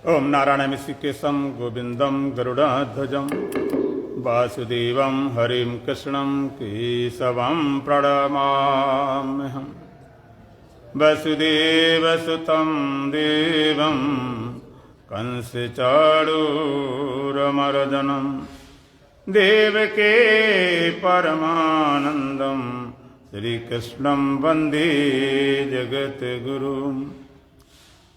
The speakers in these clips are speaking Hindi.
ओम नारायण ऋषिकेशं गोविंदं गरुड़ध्वजं वासुदेवं हरिं कृष्णं केशवं प्रणमाम्यहम्। वसुदेवसुतं देवं कंसचाणूरमर्दनं देवके परमानन्दं श्रीकृष्णं वन्दे जगद्गुरुम्।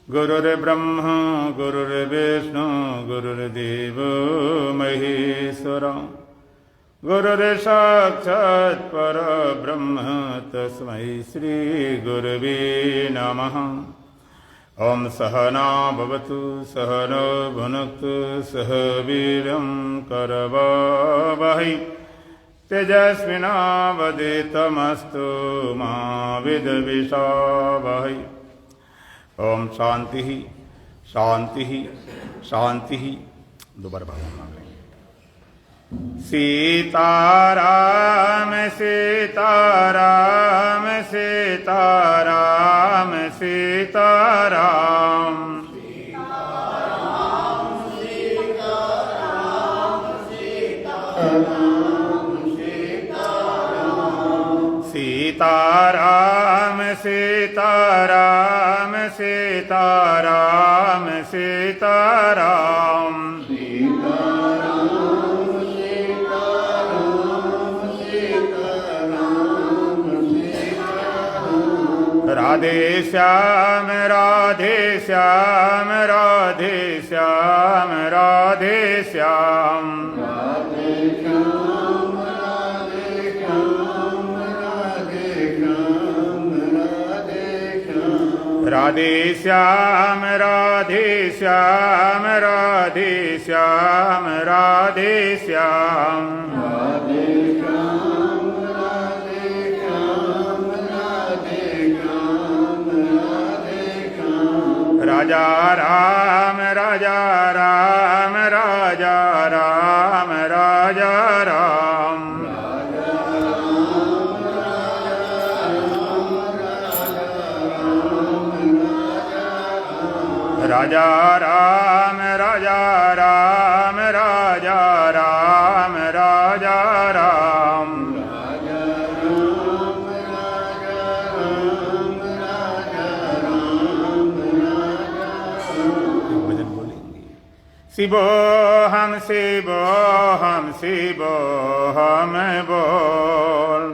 गुरुर्ब्रह्मा गुरुर्विष्णु गुरुर्देवो महेश्वरः गुरुर्साक्षात् परब्रह्म तस्मै श्रीगुरवे नमः। ओम सहना भवतु सहनो भुनक्तु सह वीर्यं करवावहै तेजस्विनावधीतमस्तु मा विद्विषावहै। ओम शांति ही शांति ही शांति ही। दोबारा भाव मांग लेंगे। सीताराम सीताराम सीताराम सीताराम सीताराम सीताराम सीताराम सीताराम राधे श्याम राधे श्याम राधे श्याम राधे श्याम राधे श्याम राधे श्याम राधे श्याम राधे श्याम राजा राम राजा राम राजा राम राजा राम राजा राम राजा राम राजा राम राजा राम भजन बोलेंगे। शिवो हम बोल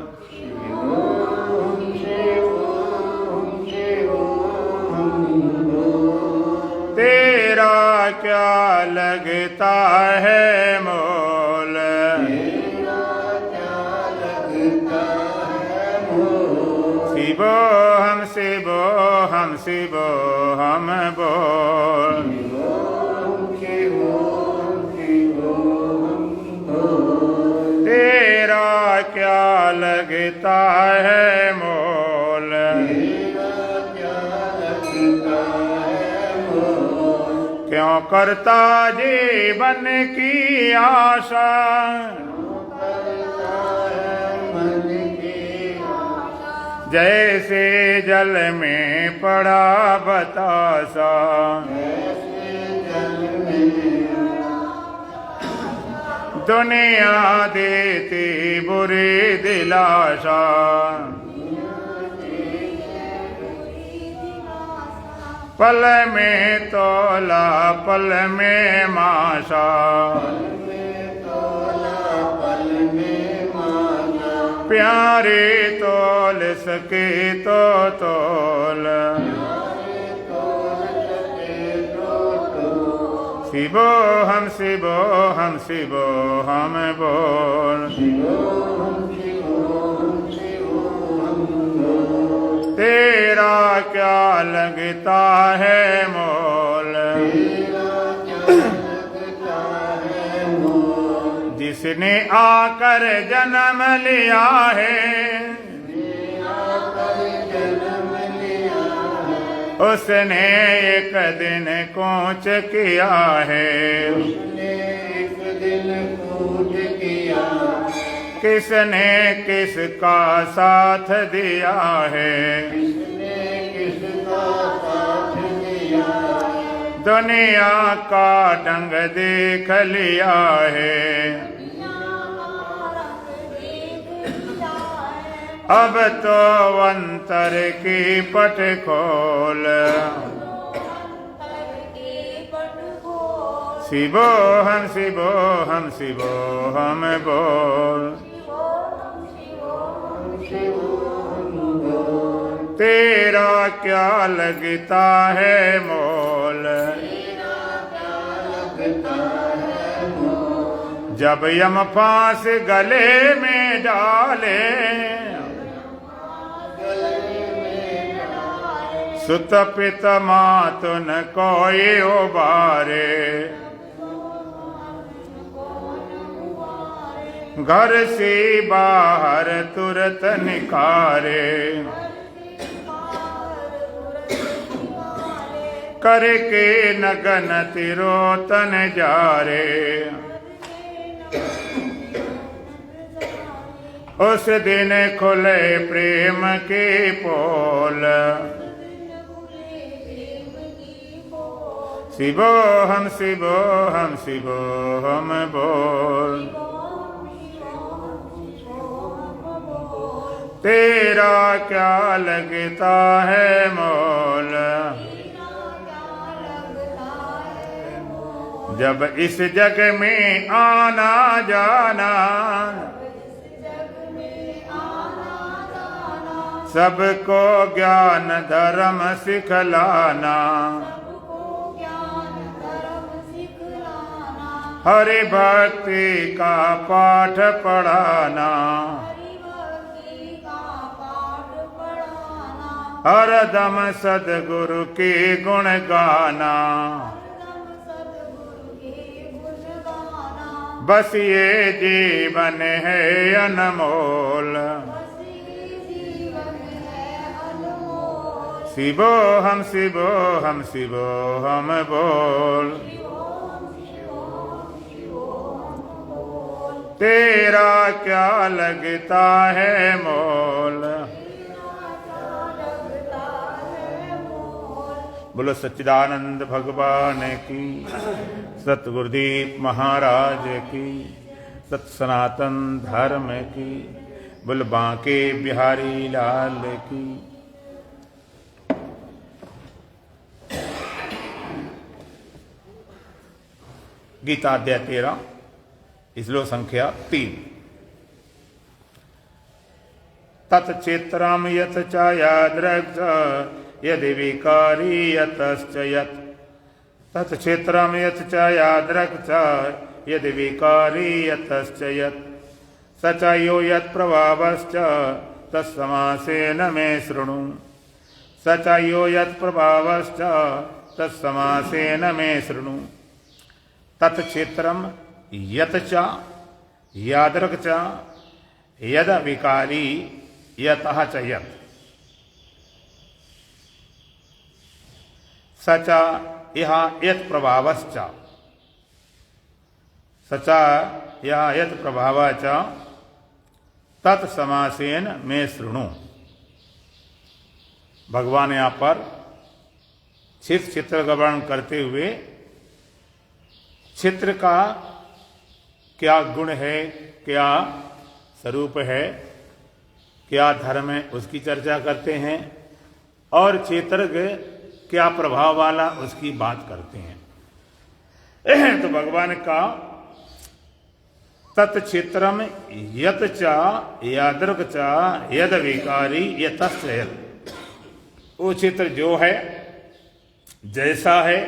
तेरा क्या लगता है मोल, शिवो हम बोल तेरा क्या लगता है मोल, क्यों करता जीवन की आशा, जैसे जल में पड़ा बतासा, दुनिया देती बुरी दिलासा, पल में तोला पल में माशा, प्यारे तोल सके तो तोल, शिवो हम बोल तेरा क्या लगता है मोल, जिसने आकर जन्म लिया है उसने एक दिन कूच किया है, किसने किसका साथ दिया है, दुनिया का ढंग देख लिया है, अब तो अंतर की पट खोल। शिवोहम शिवोहम शिवोहम बोल, तेरा क्या लगता है मोल। जब यम फांस गले में डाले, सुत पित मातु न कोई उबारे। घर से बाहर तुरत निकारे, करके नगन तिरोतन जारे। उस दिन खुले प्रेम के पोल, शिवोहम शिवोहम शिवोहम बोल। तेरा क्या लगता है मोल। जब इस जग में आना जाना, सबको ज्ञान धर्म सिखलाना। हरि भक्ति का पाठ पढ़ाना, हरदम सद्गुरु के गुण गाना। बस ये जीवन है अनमोल। शिवोहम शिवोहम शिवोहम बोल, तेरा क्या लगता है मोल। बोलो सच्चिदानंद भगवान की, सतगुरुदेव महाराज की, सत सनातन धर्म की। बोल बांके बिहारी लाल की। गीता अध्याय 13, श्लोक संख्या 3। तत्क्षेत्रम यत चायाद्रक्ष यदि विकारी यतश्च यत्। तत्क्षेत्रम यत चायाद्रक्ष यदि विकारी यतश्च यत्। स च यो यत् प्रभावश्च तत्समासेन मे शृणु। स च यो यत् प्रभावश्च तत्समासेन मे शृणु। तत्क्षेत्रम यत च यादृक् च यद विकारी यतः च यत्। सच यहाँ यत् प्रभावश्च, सच यहाँ यत् प्रभावच तत्समासेन में शृणु। भगवान यहाँ पर चित्र का वर्णन करते हुए चित्र का क्या गुण है, क्या स्वरूप है, क्या धर्म है, उसकी चर्चा करते हैं। और क्षेत्रज्ञ क्या प्रभाव वाला, उसकी बात करते हैं। तो भगवान का तत्क्षेत्रम यत च यादृक् च यद विकारी यतश्च यत्। वो क्षेत्र जो है, जैसा है,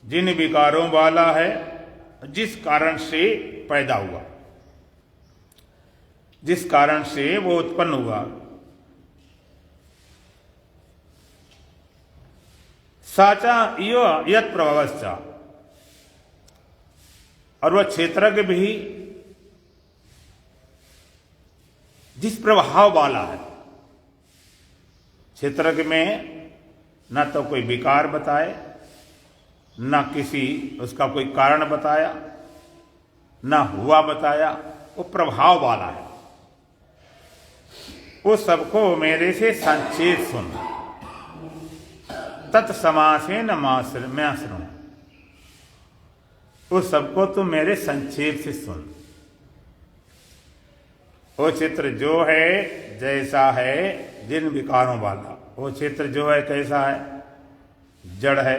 जिन विकारों वाला है, जिस कारण से पैदा हुआ, जिस कारण से वो उत्पन्न हुआ। साचा यो यत प्रभावश्च, और वह क्षेत्रज्ञ भी जिस प्रभाव वाला है। क्षेत्रज्ञ में न तो कोई विकार बताए, न किसी उसका कोई कारण बताया, न हुआ बताया, वो प्रभाव वाला है। वो सबको मेरे से संक्षेप सुन। तत्समासेन मैं सुनो, उस सबको तुम मेरे संक्षेप से सुन। वो चित्र जो है जैसा है जिन विकारों वाला, वो चित्र जो है कैसा है? जड़ है,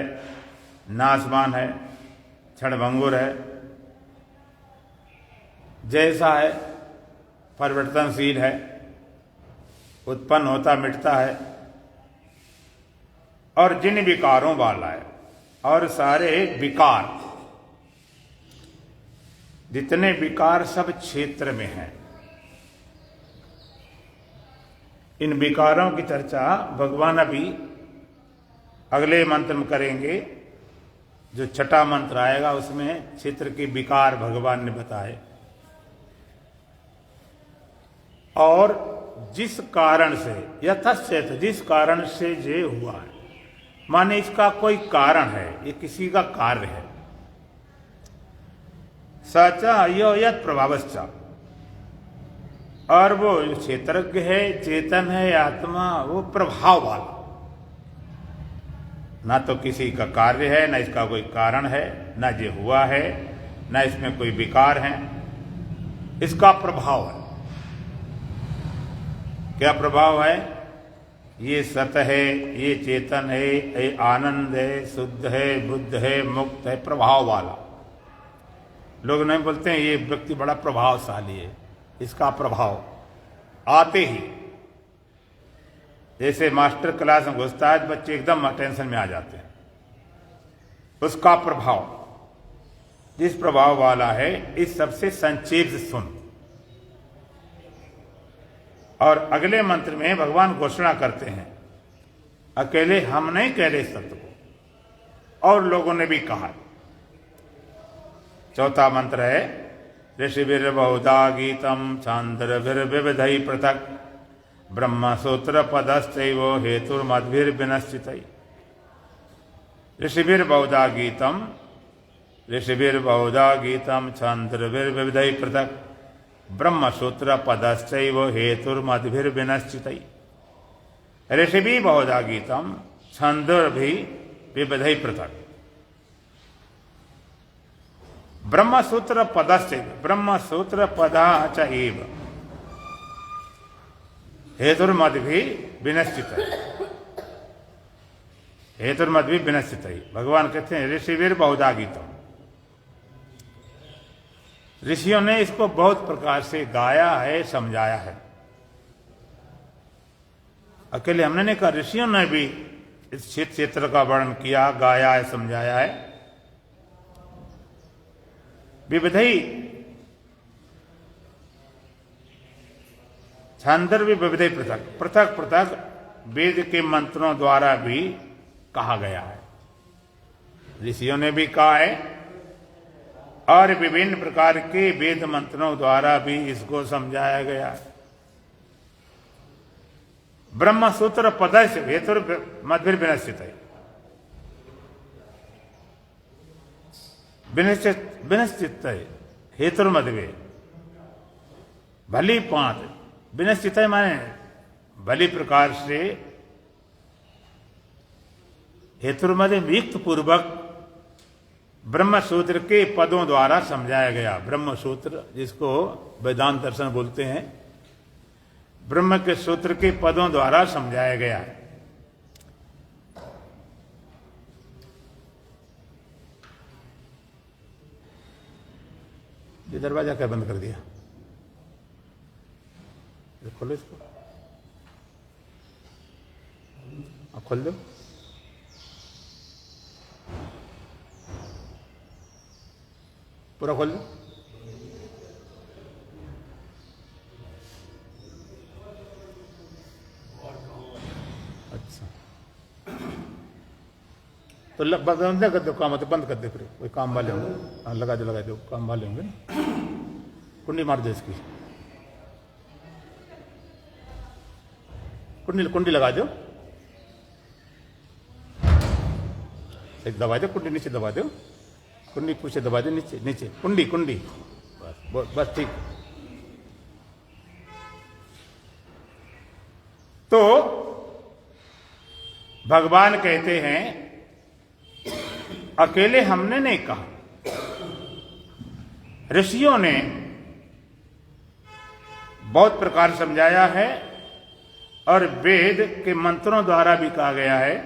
नाशवान है, क्षणभंगुर है, जैसा है, परिवर्तनशील है, उत्पन्न होता मिटता है, और जिन विकारों वाला है। और सारे विकार, जितने विकार सब क्षेत्र में हैं। इन विकारों की चर्चा भगवान अभी अगले मंत्र में करेंगे। जो छठा मंत्र आएगा उसमें क्षेत्र के विकार भगवान ने बताए। और जिस कारण से यथाश्चेत, जिस कारण से ये हुआ है, माने इसका कोई कारण है, ये किसी का कार्य है। सचा यो यत प्रभावश्चा, और वो क्षेत्रज्ञ है, चेतन है, आत्मा, वो प्रभाव वाला, ना तो किसी का कार्य है, ना इसका कोई कारण है, ना ये हुआ है, ना इसमें कोई विकार है, इसका प्रभाव है। क्या प्रभाव है? ये सत है, ये चेतन है, ये आनंद है, शुद्ध है, बुद्ध है, मुक्त है, प्रभाव वाला। लोग नहीं बोलते हैं ये व्यक्ति बड़ा प्रभावशाली है, इसका प्रभाव आते ही, जैसे मास्टर क्लास में घुसता है बच्चे एकदम टेंशन में आ जाते हैं, उसका प्रभाव, जिस प्रभाव वाला है, इस सबसे संक्षेप से सुन। और अगले मंत्र में भगवान घोषणा करते हैं, अकेले हम नहीं कह रहे सत्य को, और लोगों ने भी कहा। चौथा मंत्र है, ऋषिभिर्बहुधा गीतम छांदर्भिर्विविधैः पृथक् ब्रह्मसूत्र पदश्चैव हेतुर्मद्भिर्विनश्चितैः। ऋषिभिर्बहुधा गीतम छांदर्भिर्विविधैः पृथक् ब्रह्मसूत्र पदश्चैव हेतुर्मद्भिर्विनश्चितैः। ऋषिभिः बहुधा गीतम छंदोर्भिः विविधैः पृथक् ब्रह्मसूत्र पदश्चैव, ब्रह्मसूत्र पदा च एव हेतुर्मद्भिः विनश्चितैः। हेतुर्मद्भिः विनश्चितैः। भगवान कहते हैं ऋषिभिर् बहुधा गीतम, ऋषियों ने इसको बहुत प्रकार से गाया है, समझाया है। अकेले हमने नहीं कहा, ऋषियों ने भी इस क्षेत्र का वर्णन किया, गाया है, समझाया है। विविधई छांदर्भिः विविधई पृथक, पृथक पृथक वेद के मंत्रों द्वारा भी कहा गया है। ऋषियों ने भी कहा है, और विभिन्न प्रकार के वेद मंत्रों द्वारा भी इसको समझाया गया है। ब्रह्मसूत्र पदस्य हेतुर्मद्भिर्विनश्चितैः। विनश्चितैः हेतुर्मद्भिः, भली पांच, विनश्चितैः माने भली प्रकार से, हेतुर्मद्भिः युक्त पूर्वक ब्रह्मसूत्र के पदों द्वारा समझाया गया। ब्रह्मसूत्र जिसको वेदांत दर्शन बोलते हैं, ब्रह्म के सूत्र के पदों द्वारा समझाया गया। ये दरवाजा क्या बंद कर दिया? खोलो इसको, खोल दो। पूरा खोल दो। अच्छा, तो बंद कर दो काम, तो बंद कर दे। फिर कोई काम वाले होंगे, हाँ लगा दो, काम वाले होंगे ना। कुंडी मार दो इसकी, कुंडी लगा दो, एक दबा दो, कुंडी नीचे दबा दो, कुंडी पीछे दबा दो, नीचे कुंडी, बस ठीक। तो भगवान कहते हैं अकेले हमने नहीं कहा, ऋषियों ने बहुत प्रकार समझाया है और वेद के मंत्रों द्वारा भी कहा गया है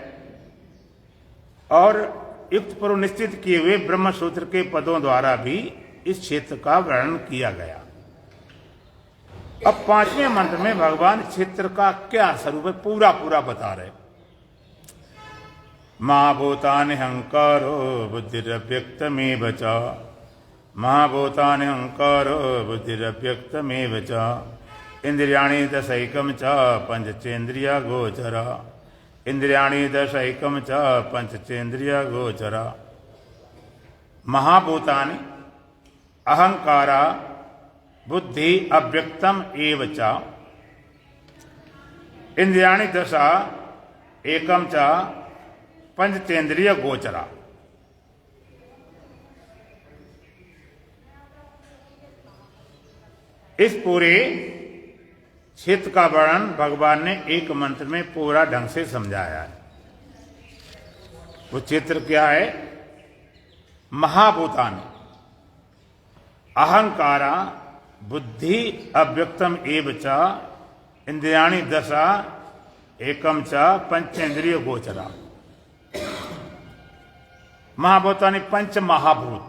और युक्त पूर्व निश्चित किए हुए ब्रह्म सूत्र के पदों द्वारा भी इस क्षेत्र का वर्णन किया गया। अब 5वें मंत्र में भगवान क्षेत्र का क्या स्वरूप है पूरा पूरा बता रहे। महाभूतानि अहंकारो बुद्धिरव्यक्तमेव च, महाभूतानि अहंकारो बुद्धिरव्यक्तमेव च, इंद्रियाणि दशैकं च पंचचेन्द्रिया गोचरा, इंद्रियाणि दशैकं च पंचचेन्द्रिया गोचरा। महाभूतानि अहंकारा बुद्धि अव्यक्तम एव च, इंद्रियाणि दशा एकम च पंचचेन्द्रिय गोचरा। इस पूरे क्षेत्र का वर्णन भगवान ने एक मंत्र में पूरा ढंग से समझाया है। वो क्षेत्र क्या है? महाभूतानि अहंकारा बुद्धि अव्यक्तम एव च, इंद्रियाणि दशा एकम च पंचेन्द्रिय गोचरा। महाभूतानि पंच महाभूत,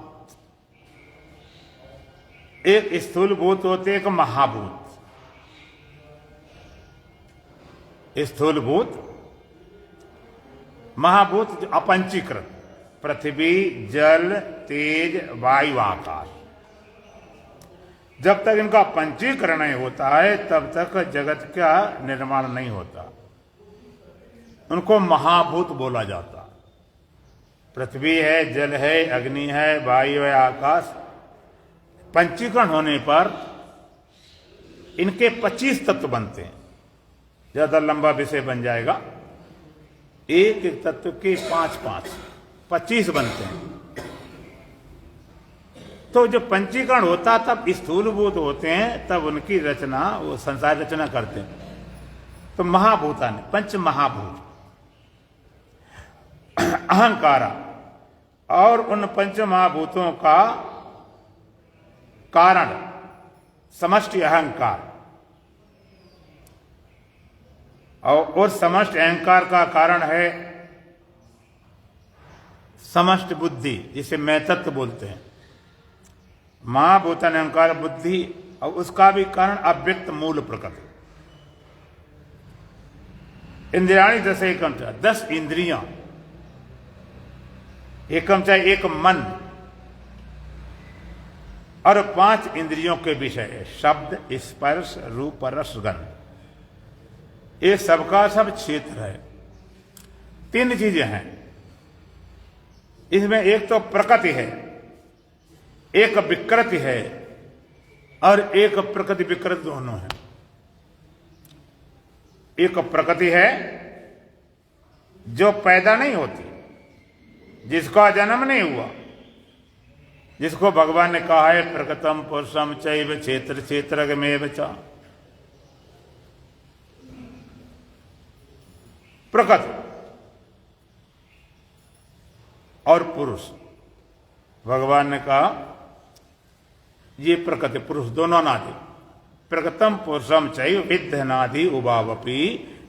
एक स्थूल भूत होते एक महाभूत। स्थूल भूत, महाभूत जो अपंचीकृत, पृथ्वी जल तेज वायु आकाश। जब तक इनका पंचीकरण नहीं होता है तब तक जगत का निर्माण नहीं होता। उनको महाभूत बोला जाता। पृथ्वी है, जल है, अग्नि है, वायु है, आकाश। पंचीकरण होने पर इनके 25 तत्व बनते हैं। ज्यादा लंबा विषय बन जाएगा। एक एक तत्व के 5-5 25 बनते हैं। तो जो पंचीकरण होता तब स्थूलभूत होते हैं, तब उनकी रचना वो संसार रचना करते हैं। तो महाभूतानि पंच महाभूत अहंकारा, और उन पंच महाभूतों का कारण समष्टि अहंकार, और समष्टि अहंकार का कारण है समष्टि बुद्धि, जिसे मैं तत्व बोलते हैं। महाभूतानि अहंकार बुद्धि, और उसका भी कारण अव्यक्त मूल प्रकृति। इंद्रियाणि दश एकम च, 10 इंद्रियां, एकम च एक मन, और 5 इंद्रियों के विषय शब्द स्पर्श रूप रस गंध। ये सबका सब क्षेत्र है। 3 चीजें हैं इसमें। एक तो प्रकृति है, एक विकृति है, और एक प्रकृति विकृति दोनों है। एक प्रकृति है जो पैदा नहीं होती, जिसका जन्म नहीं हुआ, जिसको भगवान ने कहा है प्रकृतम पुरुषम चैव क्षेत्र क्षेत्रगमेव च। प्रकृति और पुरुष, भगवान ने कहा ये प्रकृति पुरुष दोनों अनादि। प्रकृतम पुरुषम चैव विद्यनादि उभावपि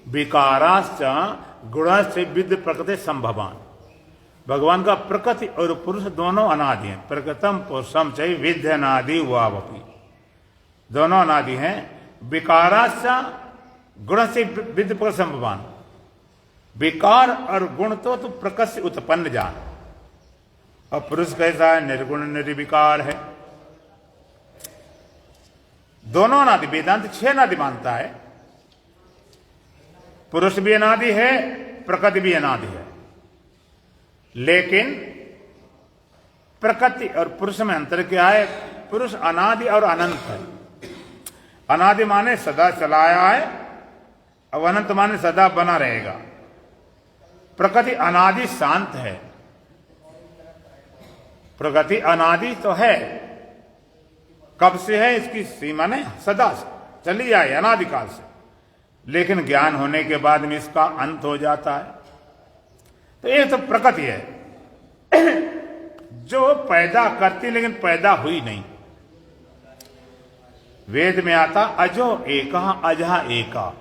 विकाराश्च गुणश्च विद्य प्रकृति संभवान। भगवान का प्रकृति और पुरुष दोनों अनादि हैं। प्रकृतम पुरुषम चैव विद्यनादि उभावपि, दोनों अनादि हैं। विकाराश्च गुण से विद्य प्रकृति संभवान। विकार और गुण तो प्रकृति से उत्पन्न जान, और पुरुष कैसा है? निर्गुण निर्विकार है। दोनों अनादि। वेदांत 6 अनादि मानता है। पुरुष भी अनादि है, प्रकृति भी अनादि है। लेकिन प्रकृति और पुरुष में अंतर क्या है? पुरुष अनादि और अनंत है। अनादि माने सदा चलाया है, और अनंत माने सदा बना रहेगा। प्रकृति अनादि शांत है। प्रकृति अनादि तो है, कब से है इसकी सीमा नहीं, सदा से चली आए अनादिकाल से। लेकिन ज्ञान होने के बाद में इसका अंत हो जाता है। तो ये तो प्रकृति है जो पैदा करती लेकिन पैदा हुई नहीं। वेद में आता अजो एका अजहा एका,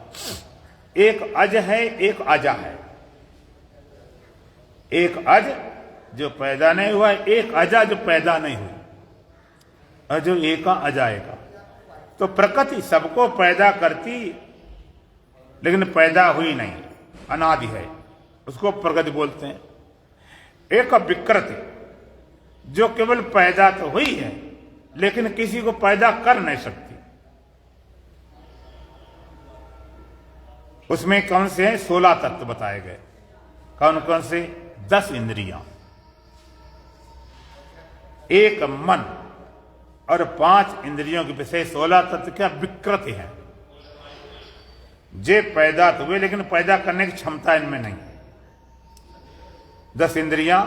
एक अज है एक अजा है। एक अज जो पैदा नहीं हुआ, एक अजा जो पैदा नहीं हुई। अजो एका अजा एका, तो प्रकृति सबको पैदा करती लेकिन पैदा हुई नहीं, अनादि है, उसको प्रकृति बोलते हैं। एक विकृति जो केवल पैदा तो हुई है लेकिन किसी को पैदा कर नहीं सकती। उसमें कौन से हैं? 16 तत्व बताए गए। कौन कौन से? 10 इंद्रियां, एक मन और 5 इंद्रियों के विषय 16 तत्व क्या विकृति है। जे पैदा तो हुए लेकिन पैदा करने की क्षमता इनमें नहीं। 10 इंद्रियां,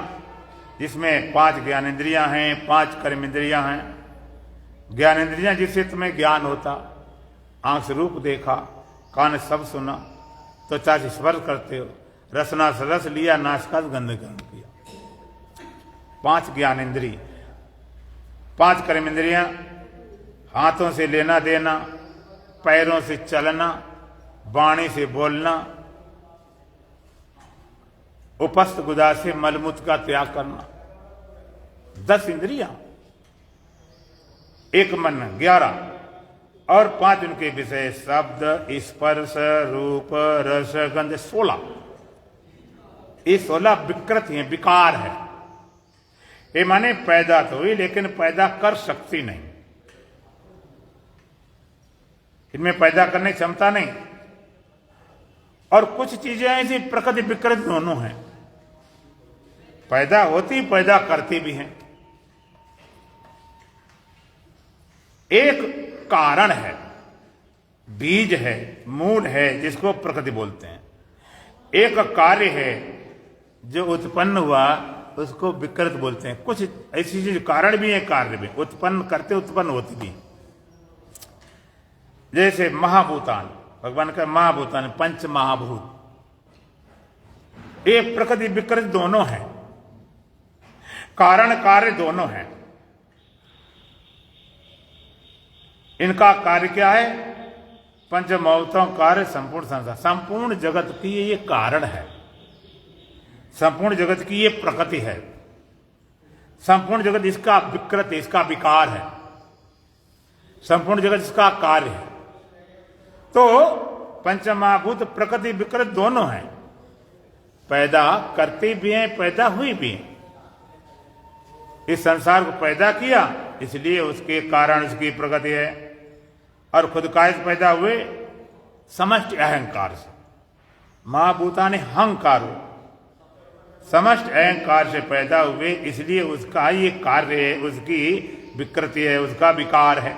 जिसमें 5 ज्ञान इंद्रियां हैं, 5 कर्म इंद्रियां हैं। ज्ञान इंद्रियां जिससे तुम्हें ज्ञान होता, आंख से रूप देखा, कान से शब्द सुना, त्वचा से स्पर्श करते हो, रसना से रस लिया, नासिका से गंध ग्रहण किया। 5 ज्ञान इंद्रिय, 5 कर्म इंद्रियां, हाथों से लेना देना, पैरों से चलना, वाणी से बोलना, उपस्थ गुदा से मलमूत्र का त्याग करना। 10 इंद्रियां, एक मन 11 और 5 उनके विषय शब्द, स्पर्श, रूप, रस, गंध 16। ये 16 विकृति हैं, विकार है। ये माने पैदा तो हुई लेकिन पैदा कर सकती नहीं, इनमें पैदा करने की क्षमता नहीं। और कुछ चीजें ऐसी प्रकृति विकृति दोनों हैं, पैदा होती पैदा करती भी हैं। एक कारण है, बीज है, मूल है, जिसको प्रकृति बोलते हैं। एक कार्य है जो उत्पन्न हुआ, उसको विकृत बोलते हैं। कुछ ऐसी चीज कारण भी है, कार्य भी, उत्पन्न करते उत्पन्न होती भी। जैसे महाभूतान, भगवान का महाभूतान, पंच महाभूत, ये प्रकृति विकृत दोनों हैं, कारण कार्य दोनों हैं। इनका कार्य क्या है? पंचमहाभूतों कार्य संपूर्ण संसार, संपूर्ण जगत की ये कारण है, संपूर्ण जगत की ये प्रकृति है, संपूर्ण जगत इसका विकृत, इसका विकार है, संपूर्ण जगत इसका कार्य है। तो पंचमहाभूत प्रकृति विकृत दोनों हैं, पैदा करती भी हैं, पैदा हुई भी हैं। इस संसार को पैदा किया इसलिए उसके कारण उसकी प्रकृति है, और खुद काय से पैदा हुए? समष्टि अहंकार से। महाभूतानि हंकार, समष्टि अहंकार से पैदा हुए, इसलिए उसका ये कार्य है, उसकी विकृति है, उसका विकार है।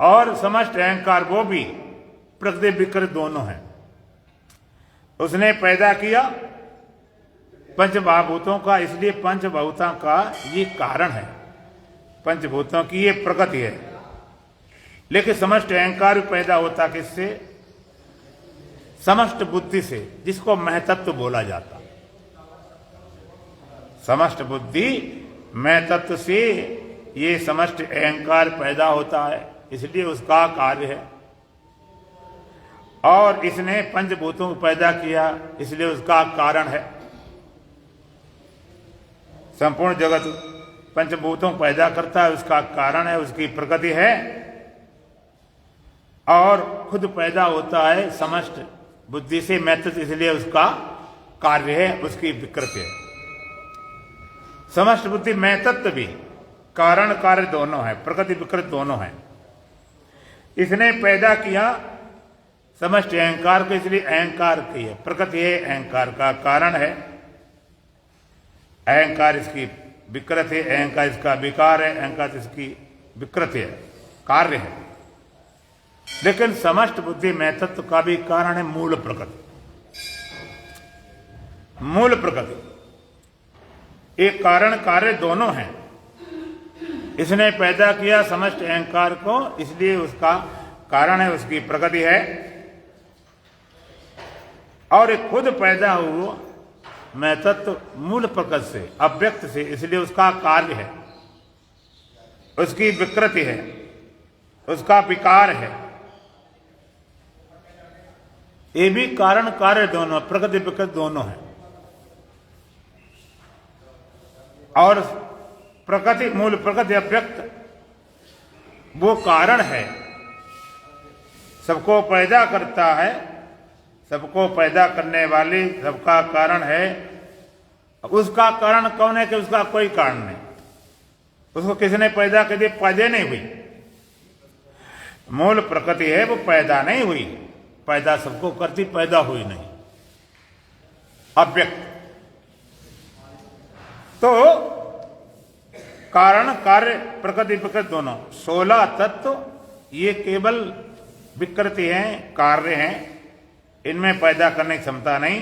और समष्टि अहंकार वो भी प्रकृति विकृत दोनों है। उसने पैदा किया पंचमहाभूतों का, इसलिए पंचभूतों का ये कारण है, पंचभूतों की ये प्रकृति है। लेकिन समष्टि अहंकार भी पैदा होता किससे? समष्टि बुद्धि से, जिसको महतत्व बोला जाता। समष्टि बुद्धि महतत्व से ये समष्टि अहंकार पैदा होता है, इसलिए उसका कार्य है। और इसने पंचभूतों को पैदा किया, इसलिए उसका कारण है। संपूर्ण जगत पंचभूतों को पैदा करता है, उसका कारण है, उसकी प्रकृति है। और खुद पैदा होता है समष्टि बुद्धि से, महतत्व, इसलिए उसका कार्य है, उसकी विकृति है। समष्टि बुद्धि महतत्व भी कारण कार्य दोनों है, प्रकृति विकृत दोनों है। इसने पैदा किया समष्टि अहंकार को, इसलिए अहंकार की है, प्रकृति है, अहंकार का कारण है। अहंकार इसकी विकृत है, अहंकार इसका विकार है, अहंकार इसकी विकृत है, कार्य है। लेकिन समष्टि बुद्धि महतत्व का भी कारण है मूल प्रकृति। मूल प्रकृति एक कारण कार्य दोनों हैं। इसने पैदा किया समष्टि अहंकार को, इसलिए उसका कारण है, उसकी प्रकृति है। और ये खुद पैदा हुआ मैं तत्व मूल प्रकृत से, अव्यक्त से, इसलिए उसका कार्य है, उसकी विकृति है, उसका विकार है। ये भी कारण कार्य दोनों, प्रकृति विकृति दोनों है। और प्रकृति मूल प्रकृति अव्यक्त वो कारण है, सबको पैदा करता है, सबको पैदा करने वाली सबका कारण है। उसका कारण कौन है कि उसका कोई कारण नहीं, उसको किसने पैदा कर दिया? पैदा नहीं हुई, मूल प्रकृति है वो पैदा नहीं हुई, पैदा सबको करती, पैदा हुई नहीं, अव्यक्त। तो कारण कार्य प्रकृति विकृति दोनों 16 तत्व ये केवल विकृति हैं, कार्य हैं, इनमें पैदा करने की क्षमता नहीं।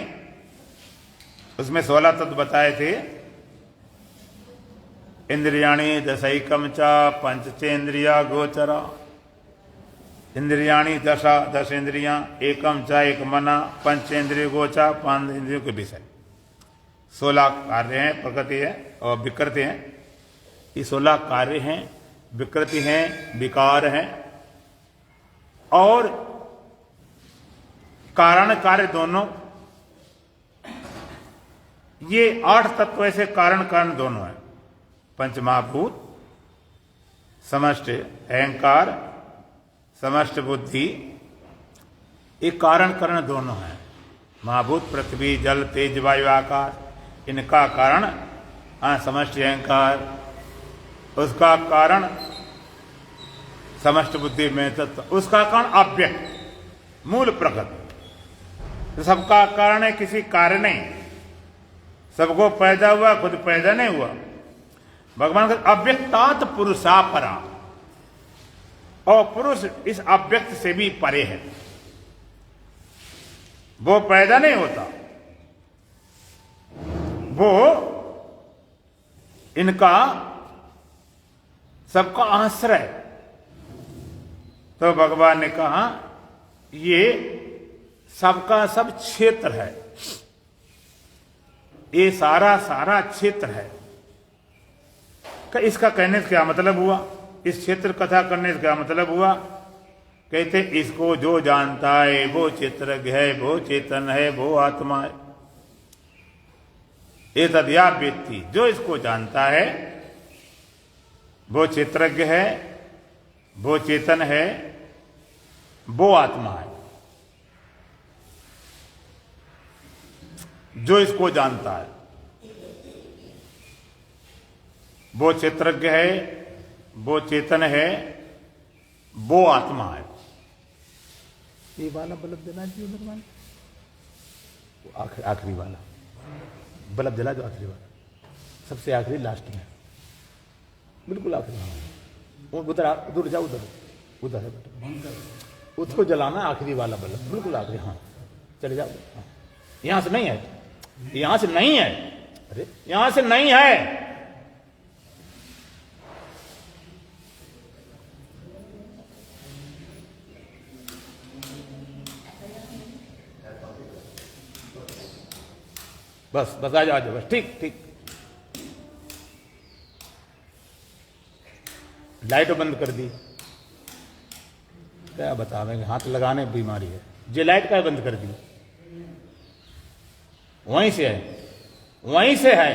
उसमें 16 तत्व बताए थे। इंद्रियाणि दशैकम च पंचचेन्द्रिया गोचरा, इंद्रियाणि दश इंद्रियां, एकम च एक मना, पंचेन्द्रिय गोचा, 5 इंद्रियों के विषय। 16 कार्य हैं, प्रकृति है और विकृति हैं। ये 16 कार्य हैं, विकृति हैं, विकार हैं और कारण कार्य दोनों। ये 8 तत्व ऐसे कारण कारण दोनों है। पंचमहाभूत, समष्टि अहंकार, समष्टि बुद्धि, ये कारण कारण दोनों है। महाभूत पृथ्वी जल तेज वायु आकाश, इनका कारण समष्टि अहंकार, उसका कारण समष्टि बुद्धि में तत्व, उसका कारण अव्यक्त मूल प्रकृति। तो सबका कारण है, किसी कार्य नहीं, सबको पैदा हुआ, खुद पैदा नहीं हुआ। भगवान का अव्यक्तात् पुरुषा परा, और पुरुष इस अव्यक्त से भी परे है, वो पैदा नहीं होता, वो इनका सबका आश्रय। तो भगवान ने कहा ये सबका सब क्षेत्र है, ये सारा सारा क्षेत्र है। इसका कहने से क्या मतलब हुआ? इस क्षेत्र कथा करने से क्या मतलब हुआ? कहते इसको जो जानता है वो क्षेत्रज्ञ है, वो चेतन है, वो आत्मा है। ये तद्या व्यक्ति, जो इसको जानता है वो क्षेत्रज्ञ है, वो चेतन है, वो आत्मा है। जो इसको जानता है वो क्षेत्रज्ञ है, वो चेतन है, वो आत्मा है। ये वाला बल्ब जला दीजिए भगवान, आखिरी वाला बल्ब जला दो, आखिरी वाला, सबसे आखिरी, लास्ट में, बिल्कुल आखिरी। उधर उधर जाओ, उधर उधर है बेटा, उसको जलाना, आखिरी वाला बल्ब बिल्कुल आखिरी। हाँ चले जाओ। हाँ। यहां से नहीं है, यहां से नहीं है, अरे यहां से नहीं है। बस बस आ जाओ, बस ठीक ठीक। लाइट बंद कर दी, क्या बतावेंगे, हाथ लगाने बीमारी है। जे लाइट का बंद कर दी, वहीं से है, वहीं से है।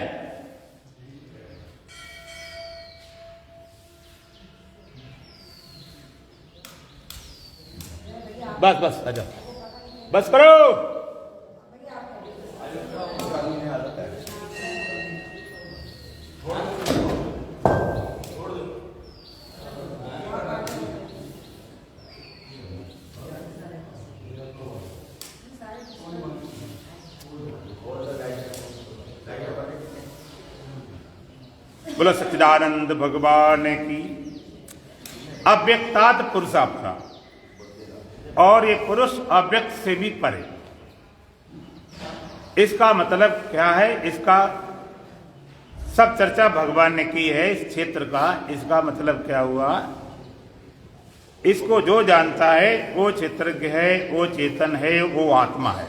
बस बस आ जाओ, बस करो। बोला सच्चिदानंद भगवान की। अव्यक्तात् पुरुषापरा, और ये पुरुष अव्यक्त से भी परे। इसका मतलब क्या है? इसका सब चर्चा भगवान ने की है इस क्षेत्र का। इसका मतलब क्या हुआ? इसको जो जानता है वो क्षेत्रज्ञ है, वो चेतन है, वो आत्मा है।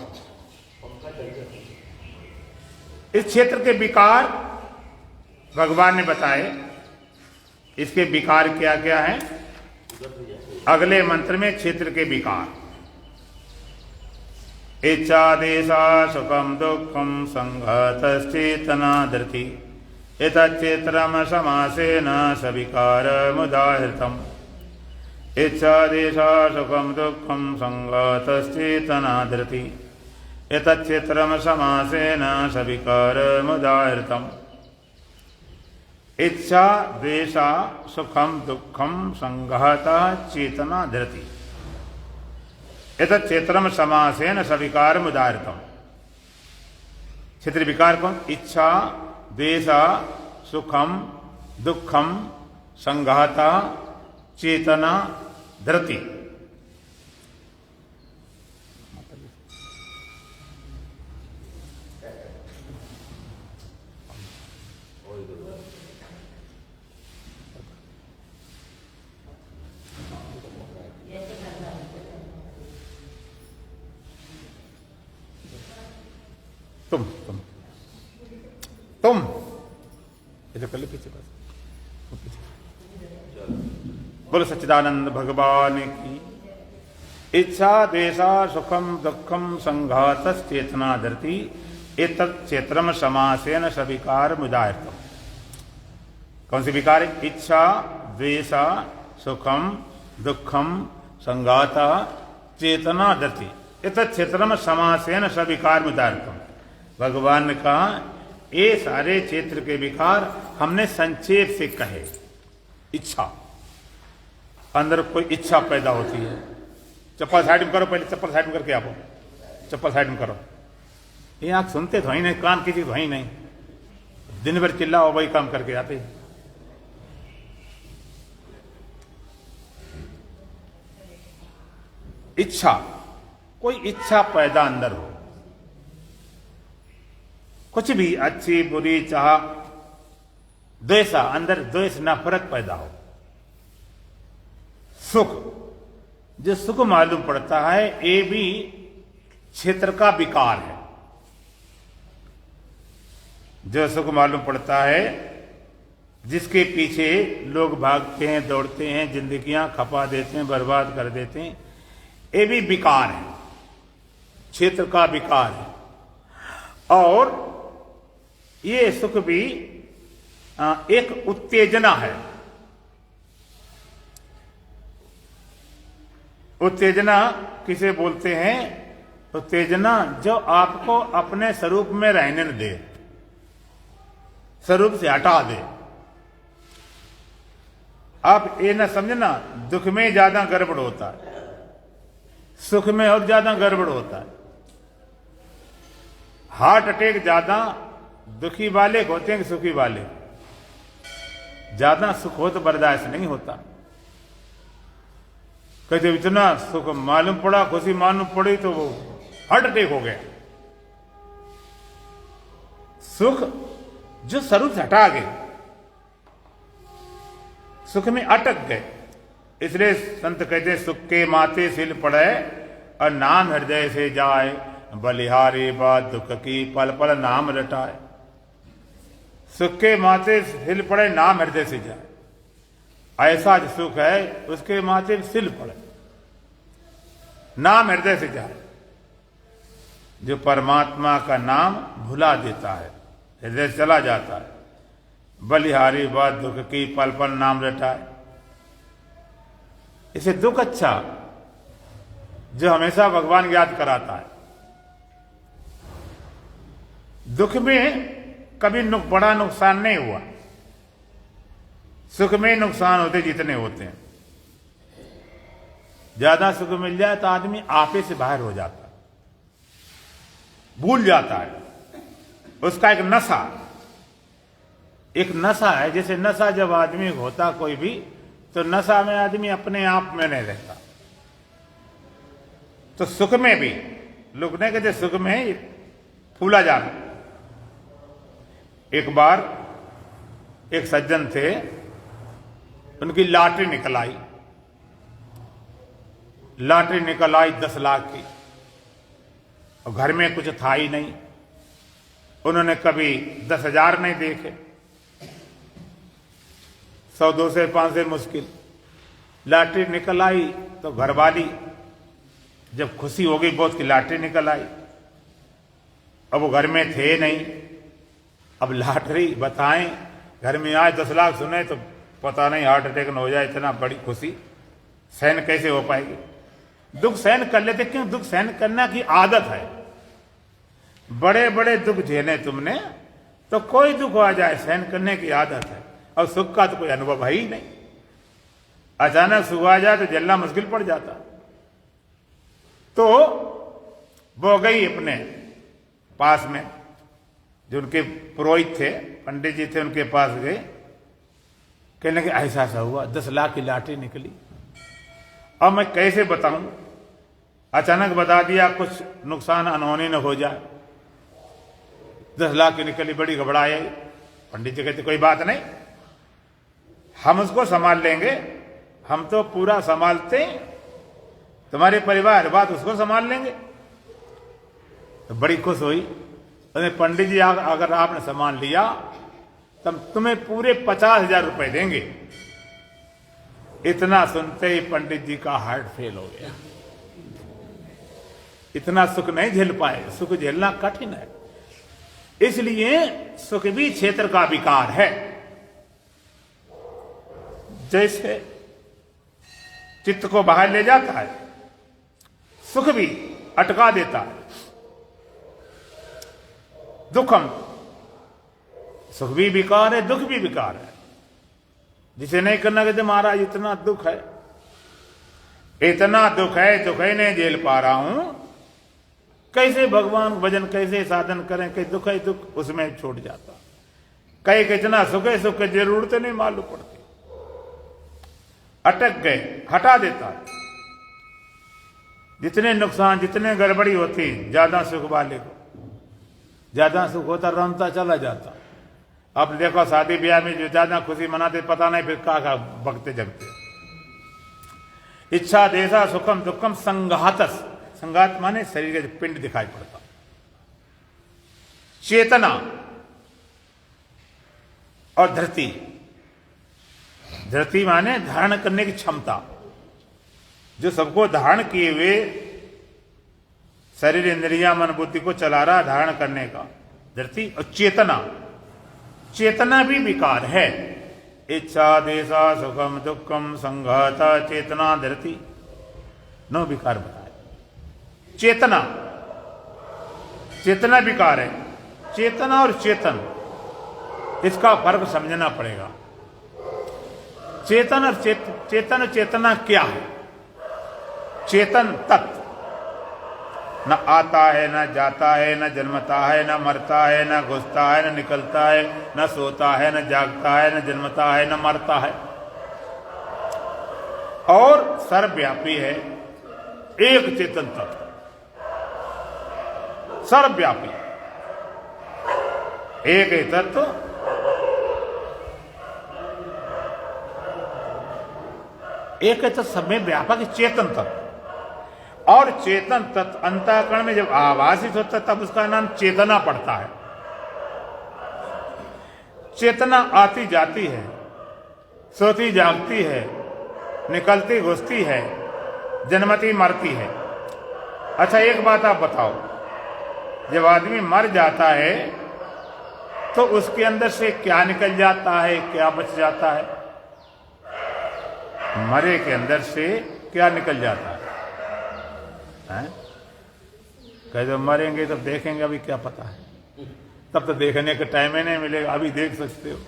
इस क्षेत्र के विकार भगवान ने बताए। इसके विकार क्या क्या है? अगले मंत्र में क्षेत्र के विकार, इच्छा देशा सुखम दुखम संघातश्चेतना धृति एतच्चेत्रम समासेन सविकारमुदाहृतम्। इच्छा देशा सुखम दुखम संघातश्चेतना धृति एतच्चेत्रम समासेन सविकारमुदाहृतम्। इच्छा द्वेषा सुखम दुखम संघाता चेतना धृति एतच्चेत्रम समासेन सविकारम उदाहृतम्। क्षेत्र विकार कौन? इच्छा द्वेषा सुखम दुखम संघाता चेतना धृति। तुम ये तो कर ले पीछे बस पीछे। बोलो सच्चिदानंद भगवान की। इच्छा द्वेषा सुखम दुखम संघातश्चेतना धृति एतत् क्षेत्रम समासेन सविकार मुदाहृतम्। कौन सी विकार है? इच्छा द्वेषा सुखम दुखम संघाता चेतना धृति एतत् क्षेत्रम समासेन सविकार मुदाहृतम्। भगवान ने कहा ये सारे क्षेत्र के विकार हमने संक्षेप से कहे। इच्छा, अंदर कोई इच्छा पैदा होती है। चप्पल साइड में करो, पहले चप्पल साइड में करके आपो, चप्पल साइड में करो। ये आंख सुनते तो ही नहीं, कान किसी तो ही नहीं, दिन भर चिल्लाओ वही काम करके आते। इच्छा, कोई इच्छा पैदा अंदर हो, कुछ भी अच्छी बुरी चाह, द्वेषा, अंदर द्वेष नफरत पैदा हो। सुख, जो सुख मालूम पड़ता है ये भी क्षेत्र का विकार है। जो सुख मालूम पड़ता है, जिसके पीछे लोग भागते हैं, दौड़ते हैं, जिंदगियां खपा देते हैं, बर्बाद कर देते हैं, ये भी विकार है, क्षेत्र का विकार है। और ये सुख भी एक उत्तेजना है। उत्तेजना किसे बोलते हैं? उत्तेजना जो आपको अपने स्वरूप में रहने न दे, स्वरूप से हटा दे। आप ये ना समझना दुख में ज्यादा गड़बड़ होता है, सुख में और ज्यादा गड़बड़ होता है। हार्ट अटैक ज्यादा दुखी वाले होते हैं कि सुखी वाले? ज्यादा सुख हो तो बर्दाश्त नहीं होता। कहते इतना सुख मालूम पड़ा, खुशी मालूम पड़ी तो वो हार्ट अटैक हो गया। सुख जो स्वरूप से हटा गए, सुख में अटक गए। इसलिए संत कहते सुख के माथे सिल पड़े और नाम हृदय से जाए, बलिहारी बात दुख की पल पल नाम रटाए। सुख के माथे सिल पड़े, नाम हृदय से जाए। ऐसा जो सुख है उसके माथे सिल पड़े, नाम हृदय से जाए। जो परमात्मा का नाम भुला देता है, हृदय चला जाता है। बलिहारी बात दुख की पल पल नाम रटाए। इसे दुख अच्छा जो हमेशा भगवान याद कराता है। दुख में कभी बड़ा नुकसान नहीं हुआ, सुख में नुकसान होते जितने होते हैं। ज्यादा सुख मिल जाए तो आदमी आपे से बाहर हो जाता है, भूल जाता है। उसका एक नशा, एक नशा है। जैसे नशा जब आदमी होता कोई भी, तो नशा में आदमी अपने आप में नहीं रहता। तो सुख में भी लोग नहीं कहते सुख में फूला जाना। एक बार एक सज्जन थे, उनकी लॉटरी निकल आई। लॉटरी निकल आई 10 लाख की, और घर में कुछ था ही नहीं। उन्होंने कभी 10,000 नहीं देखे, 100, 200, 500 मुश्किल। लॉटरी निकल आई तो घरवाली जब खुशी हो गई बहुत कि लॉटरी निकल आई, अब वो घर में थे नहीं, अब लॉटरी बताएं घर में आए 10 लाख सुने तो पता नहीं हार्ट अटैक न हो जाए, इतना बड़ी खुशी सहन कैसे हो पाएगी। दुख सहन कर लेते, क्यों? दुख सहन करना की आदत है। बड़े बड़े दुख झेले तुमने तो कोई दुख आ जाए सहन करने की आदत है, और सुख का तो कोई अनुभव है ही नहीं। अचानक सुख आ जाए तो झेलना मुश्किल पड़ जाता। तो वो गई अपने पास में जो उनके पुरोहित थे, पंडित जी थे, उनके पास गए। कहने के ऐसा ऐसा हुआ, 10 लाख की लॉटरी निकली, अब मैं कैसे बताऊं? अचानक बता दिया कुछ नुकसान अनहोनी न हो जाए। 10 लाख की निकली, बड़ी घबराए। पंडित जी कहते कोई बात नहीं, हम उसको संभाल लेंगे, हम तो पूरा संभालते, तुम्हारे परिवार बात उसको संभाल लेंगे। तो बड़ी खुश हुई। पंडित जी अगर आपने सामान लिया तब तुम्हें पूरे 50,000 रुपए देंगे। इतना सुनते ही पंडित जी का हार्ट फेल हो गया। इतना सुख नहीं झेल पाए, सुख झेलना कठिन है। इसलिए सुख भी क्षेत्र का विकार है। जैसे चित्त को बाहर ले जाता है, सुख भी अटका देता है। दुखम, सुख भी विकार है, दुख भी विकार है। जिसे नहीं करना कहते महाराज इतना दुख है, इतना दुख है नहीं झेल पा रहा हूं, कैसे भगवान भजन कैसे साधन करें, कहीं दुख है दुख उसमें छूट जाता। कहीं कितना सुख है सुख की जरूरत नहीं मालूम पड़ती, अटक गए, हटा देता। जितने नुकसान जितने गड़बड़ी होती ज्यादा सुख वाले को, ज्यादा सुख होता रमता चला जाता। अब देखो शादी ब्याह में जो ज्यादा खुशी मनाते पता नहीं फिर का बकते जगते। इच्छा देशा सुखम दुखम संघातस, संघात माने शरीर का पिंड दिखाई पड़ता। चेतना और धरती, धरती माने धारण करने की क्षमता, जो सबको धारण किए हुए शरीर इंद्रिया मन बुद्धि को चला रहा धारण करने का धरती। और चेतना, चेतना भी विकार है। इच्छा देशा सुखम दुखम संघाता चेतना धरती, 9 विकार बताए। चेतना, चेतना विकार है। चेतना और चेतन, इसका फर्क समझना पड़ेगा। चेतन और चेतन चेतना क्या है? चेतन तत्व न आता है, न जाता है, न जन्मता है, न मरता है, न घुसता है, न निकलता है, न सोता है, न जागता है, न जन्मता है, न मरता है, और सर्वव्यापी है। एक चेतन तत्व सर्वव्यापी, एक ही तत्व एक है तो सब में व्यापक चेतन तत्व। और चेतन तत्व अंतःकरण में जब आवासित होता है तब उसका नाम चेतना पड़ता है। चेतना आती जाती है, सोती जागती है, निकलती घुसती है, जन्मती मरती है। अच्छा एक बात आप बताओ, जब आदमी मर जाता है तो उसके अंदर से क्या निकल जाता है, क्या बच जाता है? मरे के अंदर से क्या निकल जाता है? कह जब मरेंगे तब देखेंगे, अभी क्या पता है, तब तो देखने का टाइम ही नहीं मिलेगा। अभी देख सकते हो,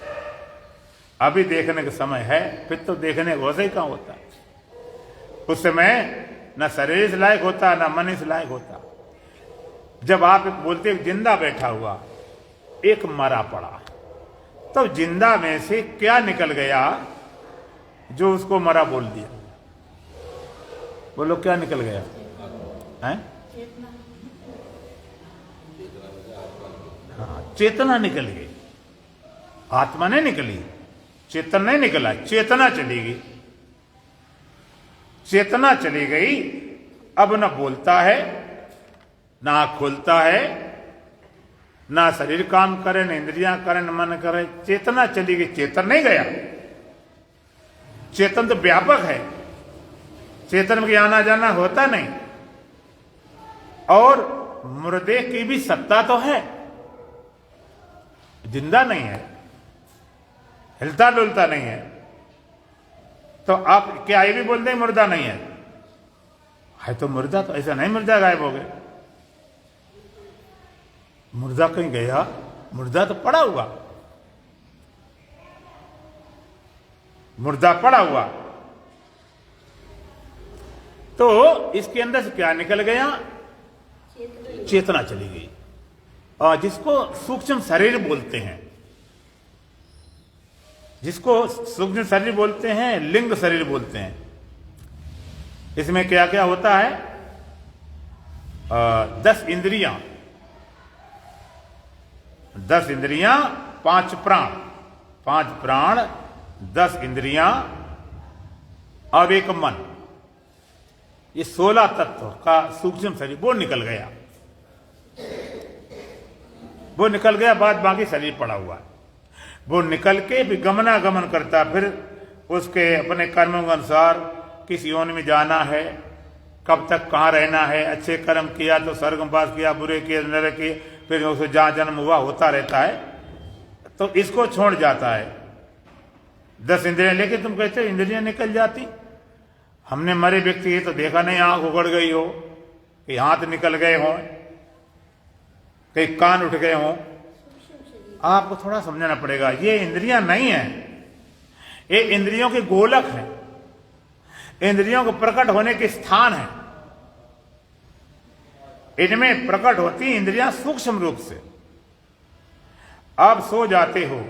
अभी देखने का समय है, फिर तो देखने को वैसे ही कहाँ होता है। उस समय न शरीर इस लायक होता न मन इस लायक होता। जब आप बोलते जिंदा बैठा हुआ, एक मरा पड़ा, तो जिंदा में से क्या निकल गया जो उसको मरा बोल दिया? बोलो क्या निकल गया है? हाँ, चेतना निकल गई, आत्मा नहीं निकली, चेतन नहीं निकला, चेतना चली गई। चेतना चली गई, अब न बोलता है, ना आँख खोलता है, ना शरीर काम करे, न इंद्रियां करे, न मन करे, चेतना चली गई, चेतन नहीं गया। चेतन तो व्यापक है, चेतन के आना जाना होता नहीं। और मुर्दे की भी सत्ता तो है, जिंदा नहीं है, हिलता डुलता नहीं है। तो आप क्या ये भी बोलते हैं मुर्दा नहीं है तो मुर्दा, तो ऐसा नहीं मुर्दा गायब हो गए। मुर्दा कहीं गया? मुर्दा तो पड़ा हुआ, मुर्दा पड़ा हुआ। तो इसके अंदर से क्या निकल गया? चेतना चली गई। और जिसको सूक्ष्म शरीर बोलते हैं, जिसको सूक्ष्म शरीर बोलते हैं, लिंग शरीर बोलते हैं। इसमें क्या क्या होता है? 10 इंद्रियां, 10 इंद्रियां, 5 प्राण, 5 प्राण, 10 इंद्रियां और 1 मन, ये 16 तत्व का सूक्ष्म शरीर वो निकल गया। वो निकल गया, बाद बाकी शरीर पड़ा हुआ है। वो निकल के भी गमनागमन करता, फिर उसके अपने कर्मों के अनुसार किस योनि में जाना है, कब तक कहाँ रहना है। अच्छे कर्म किया तो स्वर्गवास किया, बुरे किए नरक किए, फिर उसे जहाँ जन्म हुआ होता रहता है। तो इसको छोड़ जाता है। 10 इंद्रियां लेके तुम कहते हो इंद्रियां निकल जाती। हमने मरे व्यक्ति तो देखा नहीं आंख उगड़ गई हो, कि हाथ निकल गए हों, कहीं कान उठ गए हों। आपको थोड़ा समझना पड़ेगा, ये इंद्रियां नहीं है, ये इंद्रियों के गोलक हैं, इंद्रियों को प्रकट होने के स्थान है। इनमें प्रकट होती इंद्रियां सूक्ष्म रूप से। आप सो जाते हो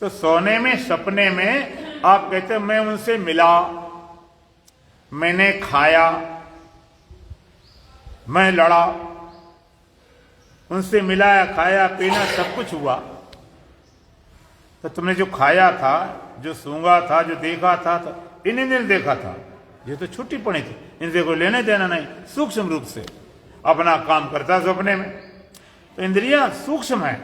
तो सोने में, सपने में आप कहते हो मैं उनसे मिला, मैंने खाया, मैं लड़ा, उनसे मिलाया, खाया पीना सब कुछ हुआ। तो तुमने जो खाया था, जो सूंघा था, जो देखा था, तो इन इंद्रियों ने देखा था। ये तो छुट्टी पड़ी थी, इनसे कोई लेने देना नहीं। सूक्ष्म रूप से अपना काम करता सपने में। तो इंद्रियां सूक्ष्म है।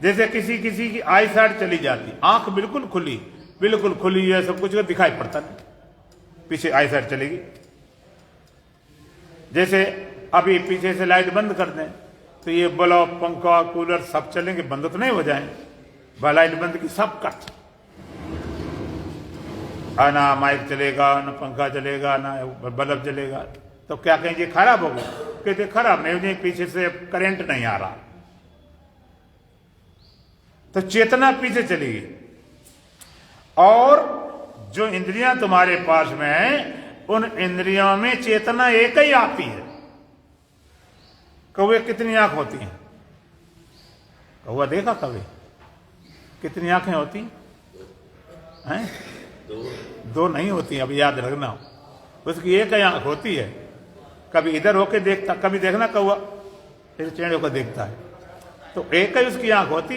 जैसे किसी किसी की आई साइड चली जाती, आंख बिल्कुल खुली है, सब कुछ दिखाई पड़ता नहीं, पीछे आई साइड चलेगी। जैसे अभी पीछे से लाइट बंद कर दें तो ये बल्ब, पंखा, कूलर सब चलेंगे, बंद तो नहीं हो जाएंगे। लाइट बंद की सब कट, ना माइक चलेगा, ना पंखा चलेगा, ना बल्ब चलेगा। तो क्या कहेंगे खराब हो गया? कहते खराब नहीं, पीछे से करंट नहीं आ रहा। तो चेतना पीछे चली गई। और जो इंद्रियां तुम्हारे पास में है, उन इंद्रियों में चेतना एक ही आती है। कौवे कितनी आंख होती हैं? कौवा देखा कभी? कितनी आंखें होती हैं? 2 नहीं होती, अब याद रखना। उसकी एक ही आंख होती है। कभी इधर होके देखता, कभी देखना कौवा फिर टेढ़े होकर देखता है। तो एक ही उसकी आंख होती,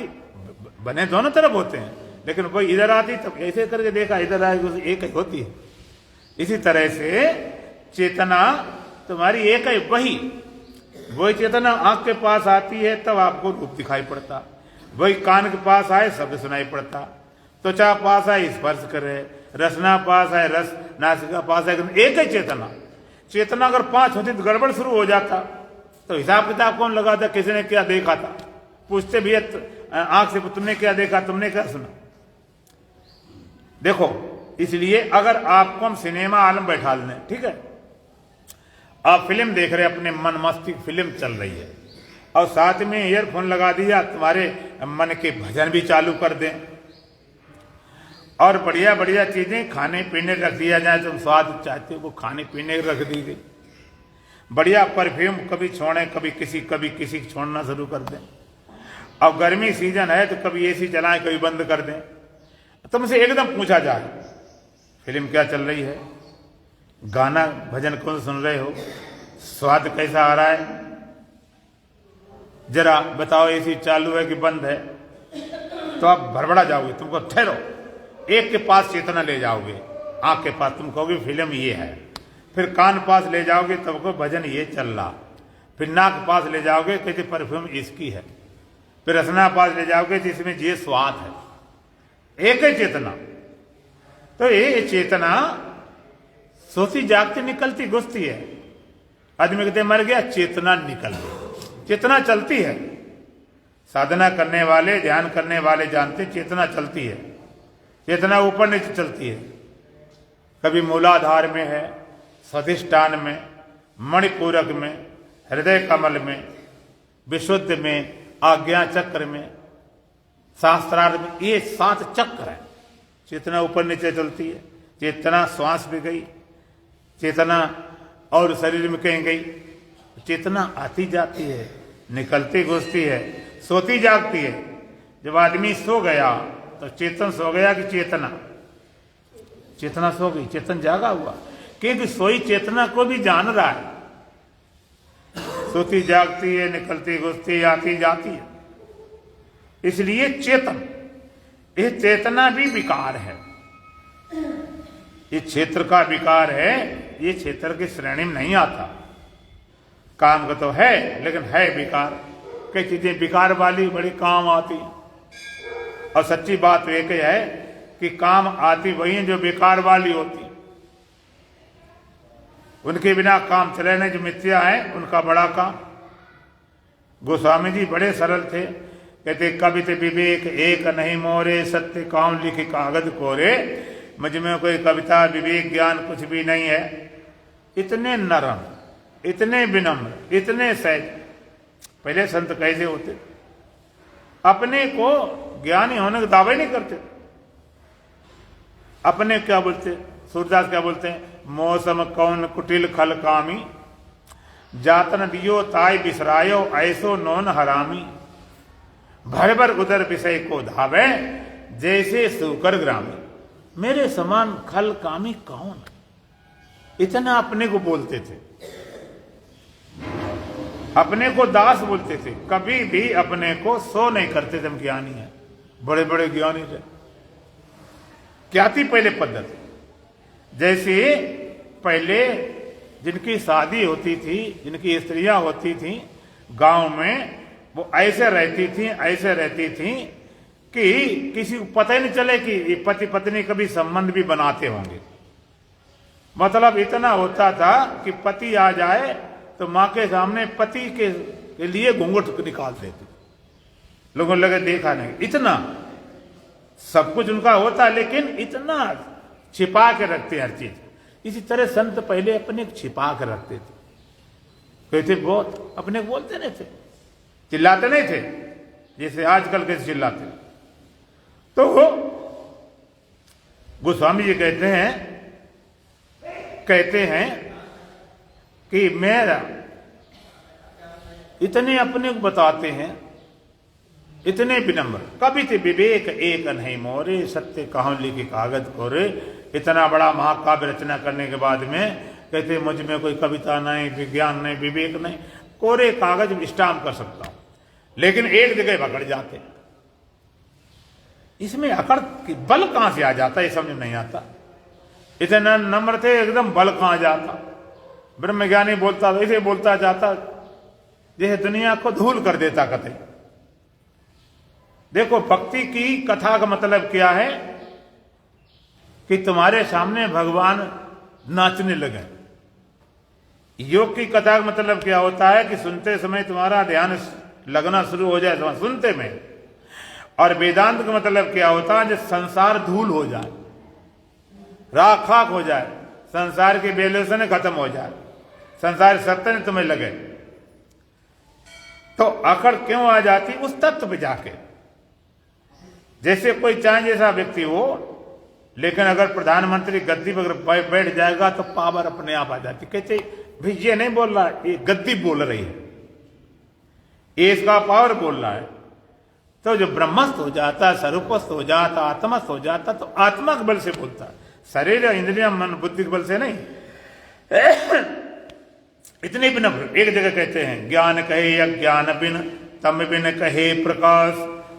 बने दोनों तरफ होते हैं, लेकिन कोई इधर आती तब ऐसे करके देखा, इधर आएगी, एक ही होती है। इसी तरह से चेतना तुम्हारी एक ही, वही चेतना आंख के पास आती है तब आपको रूप दिखाई पड़ता, वही कान के पास आए शब्द सुनाई पड़ता, त्वचा पास आए स्पर्श करे, रसना पास आए रस, नासिका पास आए। एक ही चेतना। चेतना अगर 5 होती तो गड़बड़ शुरू हो जाता। तो हिसाब किताब कौन लगाता? किसी ने क्या देखा था, पूछते भी आंख से तुमने क्या देखा, तुमने क्या सुना। देखो, इसलिए अगर आपको हम सिनेमा आलम बैठा दें, ठीक है, आप फिल्म देख रहे, अपने मन मस्तिष्क फिल्म चल रही है, और साथ में ईयरफोन लगा दिया, तुम्हारे मन के भजन भी चालू कर दें, और बढ़िया बढ़िया चीजें खाने पीने रख दिया जाए, तुम स्वाद चाहते हो वो खाने पीने रख दी गई, बढ़िया परफ्यूम कभी छोड़ें, कभी किसी छोड़ना शुरू कर दें। अब गर्मी सीजन है तो कभी एसी चलाएं, कभी बंद कर दें। तुमसे एकदम पूछा जाए फिल्म क्या चल रही है, गाना भजन कौन सुन रहे हो, स्वाद कैसा आ रहा है, जरा बताओ, एसी चालू है कि बंद है। तो आप भड़बड़ा जाओगे, तुमको ठहरो, एक के पास चेतना ले जाओगे, आंख के पास तुम कहोगे फिल्म ये है, फिर कान पास ले जाओगे तब को भजन ये चल रहा, फिर नाक पास ले जाओगे कहते परफ्यूम इसकी है, फिर रसना पास ले जाओगे तो इसमें ये स्वाद है। एक है चेतना। तो ये चेतना सोती जागती निकलती घुसती है। आदमी कहते मर गया, चेतना निकल गई, चेतना चलती है। साधना करने वाले, ध्यान करने वाले जानते चेतना चलती है। चेतना ऊपर नीचे चलती है, कभी मूलाधार में है, स्वाधिष्ठान में, मणिपूरक में, हृदय कमल में, विशुद्ध में, आज्ञा चक्र में, शास्त्रार्थ में। ये 7 चक्र है। चेतना ऊपर नीचे चलती है। चेतना श्वास भी गई, चेतना और शरीर में कहीं गई। चेतना आती जाती है, निकलती घुसती है, सोती जागती है। जब आदमी सो गया तो चेतन सो गया कि चेतना? चेतना सो गई, चेतन जागा हुआ, क्योंकि सोई चेतना को भी जान रहा है। सोती जागती है, निकलती घुसती, आती जाती है। इसलिए चेतन, ये चेतना भी विकार है। ये क्षेत्र का विकार है, ये क्षेत्र की श्रेणी में नहीं आता। काम का तो है, लेकिन है विकार। कई चीजें विकार वाली बड़ी काम आती, और सच्ची बात एक है कि काम आती वही है जो बेकार वाली होती। उनके बिना काम चले नहीं, जो मिथ्या है उनका बड़ा काम। गोस्वामी जी बड़े सरल थे, कहते कवित विवेक एक नहीं मोरे, सत्य काम लिख कागज कोरे। मुझ में कोई कविता विवेक ज्ञान कुछ भी नहीं है। इतने नरम, इतने विनम्र, इतने सहज। पहले संत कैसे होते? अपने को ज्ञानी होने का दावा ही नहीं करते। अपने क्या बोलते? सूरदास क्या बोलते हैं? मौसम कौन कुटिल खल कामी, जातन दियो ताय बिसरायो, ऐसो नौन हरामी। भर भर उदर विषय को धावे, जैसे सूकर ग्रामी। मेरे समान खल कामी कौन? इतना अपने को बोलते थे, अपने को दास बोलते थे। कभी भी अपने को सो नहीं करते थे हम ज्ञानी हैं। बड़े बड़े ज्ञानी थे। क्या थी पहले पद्धति? जैसे पहले जिनकी शादी होती थी, जिनकी स्त्रियां होती थी गांव में, वो ऐसे रहती थी कि किसी को पता ही नहीं चले कि ये पति पत्नी कभी संबंध भी बनाते होंगे। मतलब इतना होता था कि पति आ जाए तो माँ के सामने पति के लिए घूंघट निकाल देते। लोगों लगे देखा नहीं, इतना सब कुछ उनका होता, लेकिन इतना छिपा के रखते हर चीज। इसी तरह संत पहले अपने छिपा के रखते थे। कहते बहुत अपने बोलते नहीं थे, चिल्लाते नहीं थे जैसे आजकल कैसे चिल्लाते। तो गोस्वामी जी कहते हैं कि मेरा इतने अपने को बताते हैं, इतने विनम्र। कभी थे विवेक एक नहीं मोरे, सत्य कहां लिखे कागज कोरे। इतना बड़ा महाकाव्य रचना करने के बाद में कहते मुझ में कोई कविता नहीं, विज्ञान नहीं, विवेक नहीं, कोरे कागज स्टाम्प कर सकता हूं। लेकिन एक जगह पकड़ जाते। इसमें अकड़ बल कहां से आ जाता है, ये समझ नहीं आता। इतना नम्र थे एकदम, बल कहां जाता? ब्रह्मज्ञानी बोलता तो इसे बोलता जाता जैसे दुनिया को धूल कर देता कतई। देखो भक्ति की कथा का मतलब क्या है कि तुम्हारे सामने भगवान नाचने लगे। योग की कथा का मतलब क्या होता है कि सुनते समय तुम्हारा ध्यान लगना शुरू हो जाए सुनते में। और वेदांत का मतलब क्या होता है, जब संसार धूल हो जाए, राख खाक हो जाए, संसार के बेलूसन खत्म हो जाए, संसार सत्य ने तुम्हें लगे, तो अकड़ क्यों आ जाती? उस तत्व पे जाके। जैसे कोई चाहे जैसा व्यक्ति हो, लेकिन अगर प्रधानमंत्री गद्दी पर बैठ जाएगा तो पावर अपने आप आ जाती। कहते भाई ये नहीं बोल रहा, ये गद्दी बोल रही है, ये इसका पावर बोल रहा है। तो जो ब्रह्मस्थ हो जाता, स्वरूपस्थ हो जाता, आत्मस्थ हो जाता, तो आत्मा के बल से बोलता, शरीर इंद्रिया मन बुद्धि के बल से नहीं। इतने बिना एक जगह कहते हैं ज्ञान कहे अज्ञान बिन, तम बिन कहे प्रकाश,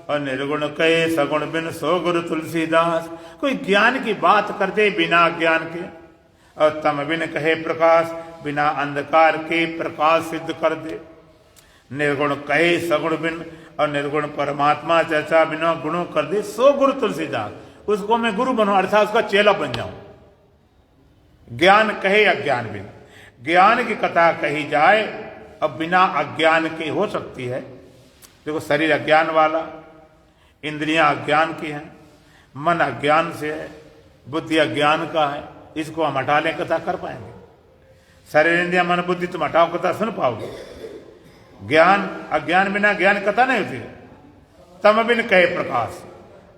और निर्गुण कहे सगुण बिन, सो गुरु तुलसीदास। कोई ज्ञान की बात करते बिना ज्ञान के, और तम बिन कहे प्रकाश, बिना अंधकार के प्रकाश सिद्ध कर दे। निर्गुण कहे सगुण बिन, और निर्गुण परमात्मा चर्चा बिना गुणों कर दे सो गुरु तुलसीदास। उसको मैं गुरु बनूं अर्थात उसका चेला बन जाऊं। ज्ञान कहे अज्ञान बिन, ज्ञान की कथा कही जाए अब बिना अज्ञान के हो सकती है। देखो शरीर अज्ञान वाला, इंद्रियां अज्ञान की हैं, मन अज्ञान से है, बुद्धि अज्ञान का है। इसको हम हटा लें कथा कर पाएंगे? शरीर इंद्रिया मन बुद्धि तुम हटाओ कथा सुन पाओगे? ज्ञान अज्ञान बिना ज्ञान कथा नहीं होती है। तम बिन कहे प्रकाश,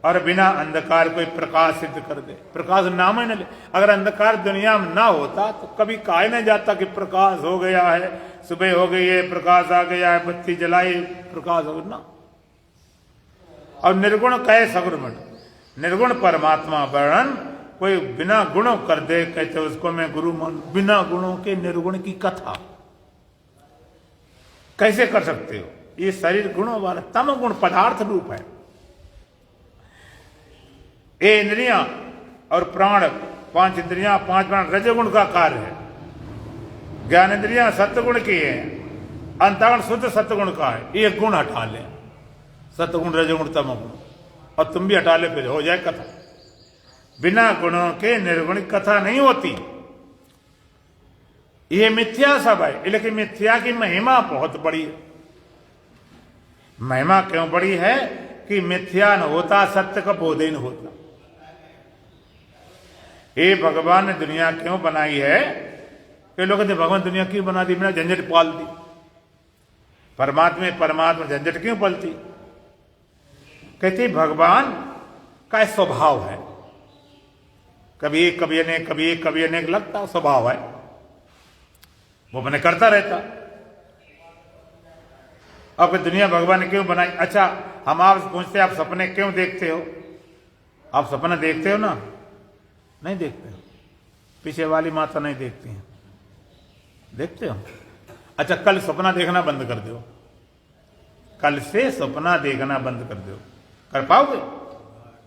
और बिना अंधकार कोई प्रकाश सिद्ध कर दे। प्रकाश नाम ही न ले। अगर अंधकार दुनिया में ना होता तो कभी कहा नहीं जाता कि प्रकाश हो गया है, सुबह हो गई है, प्रकाश आ गया है, बत्ती जलाई, प्रकाश हो ना। और निर्गुण कहे सगुण बन, निर्गुण परमात्मा वर्णन कोई बिना गुणों कर दे, कहते उसको मैं गुरु मान। बिना गुणों के निर्गुण की कथा कैसे कर सकते हो? ये शरीर गुणों वाला तम गुण पदार्थ रूप है। ये इंद्रियां और प्राण, पांच इंद्रियां पांच प्राण रजगुण का कार्य है। ज्ञान इंद्रियां सत्गुण की है, अंतःकरण शुद्ध सत्गुण का है। एक गुण हटा ले, सत्गुण रजगुण तमगुण, और तुम भी हटा ले, फिर हो जाए कथा। बिना गुणों के निर्गुण कथा नहीं होती। ये मिथ्या सब है, लेकिन मिथ्या की महिमा बहुत बड़ी है। महिमा क्यों बड़ी है? कि मिथ्या न होता सत्य का बोध ही न होता। ये भगवान ने दुनिया क्यों बनाई है? कि लोग कहते भगवान दुनिया क्यों बना दी? बिना झंझट पाल दी। परमात्मा झंझट क्यों पलती? कहते भगवान का स्वभाव है, कभी एक कभी अनेक, कभी एक कभी अनेक लगता स्वभाव है, वो मैंने करता रहता। अब दुनिया भगवान ने क्यों बनाई? अच्छा, हम आपसे पूछते आप सपने क्यों देखते हो? आप सपना देखते हो ना? नहीं देखते हो। पीछे वाली माता नहीं देखती हैं, देखते हो? अच्छा, कल सपना देखना बंद कर दो, कल से सपना देखना बंद कर दो, कर पाओगे?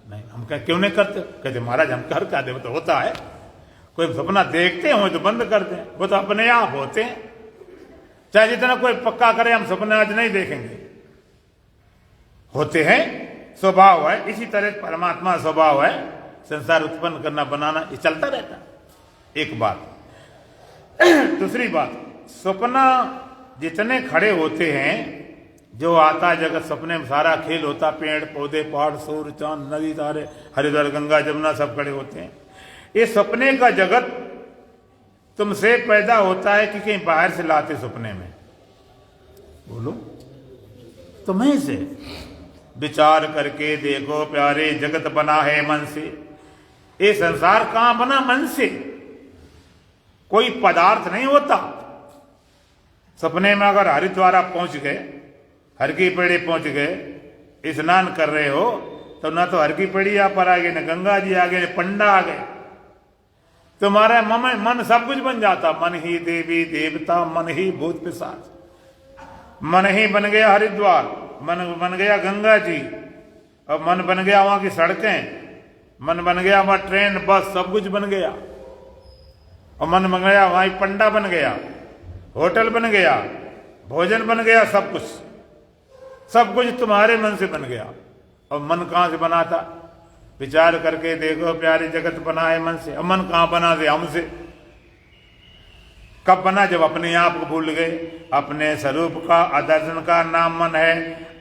नहीं। हम कह क्यों नहीं करते? कहते महाराज हम कर क्या दे, तो होता है। कोई सपना देखते हो तो बंद कर दें, वो तो अपने आप होते हैं। चाहे जितना कोई पक्का करे हम सपने आज नहीं देखेंगे, होते हैं, स्वभाव है। इसी तरह परमात्मा स्वभाव है, संसार उत्पन्न करना बनाना ये चलता रहता। एक बात। दूसरी बात, सपना जितने खड़े होते हैं, जो आता जगत सपने में सारा खेल होता, पेड़ पौधे पहाड़ सूर्य चांद नदी तारे हरिद्वार गंगा जमुना सब खड़े होते हैं। ये सपने का जगत तुमसे पैदा होता है कि कहीं बाहर से लाते सपने में? बोलो, तुम्हें से। विचार करके देखो प्यारे, जगत बना है मन से। ये संसार कहां बना? मन से। कोई पदार्थ नहीं होता। सपने में अगर हरिद्वार आप पहुंच गए, हर की पेड़ी पहुंच गए, स्नान कर रहे हो, तो ना तो हर की पेड़ी आप पर आ गए, ना गंगा जी आ गए, ना पंडा आ गए। तुम्हारा मन सब कुछ बन जाता। मन ही देवी देवता, मन ही भूत पिशाच। मन ही बन गया हरिद्वार, मन बन गया गंगा जी, और मन बन गया वहां की सड़कें, मन बन गया वहां ट्रेन बस, सब कुछ बन गया। और मन बन गया वहां पंडा बन गया, होटल बन गया, भोजन बन गया, सब कुछ तुम्हारे मन से बन गया। और मन कहां से बना था? विचार करके देखो प्यारे, जगत बना है मन से। और मन कहां बना से? हमसे। कब बना? जब अपने आप को भूल गए। अपने स्वरूप का आदर्शन का नाम मन है।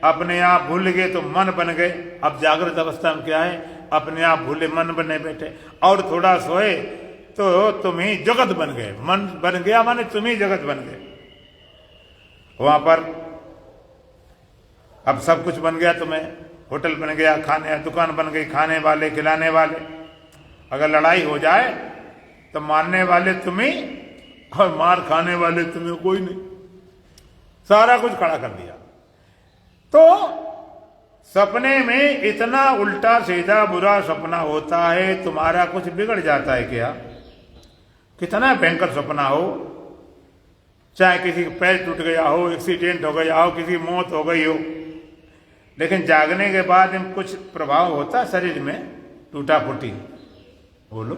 अपने आप भूल गए तो मन बन गए। अब जागृत अवस्था में क्या है? अपने आप भूले मन बने बैठे, और थोड़ा सोए तो तुम ही जगत बन गए। मन बन गया माने तुम ही जगत बन गए। वहां पर अब सब कुछ बन गया तुम्हें। होटल बन गया, खाने दुकान बन गई, खाने वाले खिलाने वाले। अगर लड़ाई हो जाए तो मारने वाले तुम ही, और मार खाने वाले तुम्हें कोई नहीं। सारा कुछ खड़ा कर दिया। तो सपने में इतना उल्टा सीधा बुरा सपना होता है, तुम्हारा कुछ बिगड़ जाता है क्या? कितना भयंकर सपना हो, चाहे किसी का पैर टूट गया हो, एक्सीडेंट हो गया हो, किसी की मौत हो गई हो, लेकिन जागने के बाद में कुछ प्रभाव होता शरीर में, टूटा फूटी? बोलो,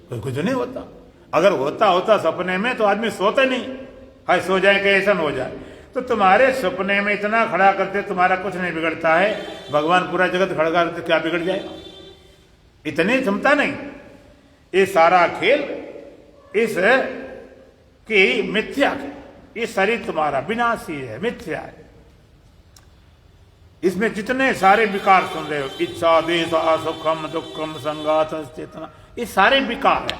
कोई कुछ नहीं होता। अगर होता सपने में तो आदमी सोते नहीं, हाय सो जाए कि ऐसा हो जाए। तो तुम्हारे सपने में इतना खड़ा करते तुम्हारा कुछ नहीं बिगड़ता है, भगवान पूरा जगत खड़ा करते क्या बिगड़ जाएगा, इतनी क्षमता नहीं। ये सारा खेल इस की मिथ्या, ये शरीर तुम्हारा विनाशी है, मिथ्या है। इसमें जितने सारे विकार सुन रहे हो, इच्छा द्वेष सुखम दुखम संगात चेतना, ये सारे विकार है।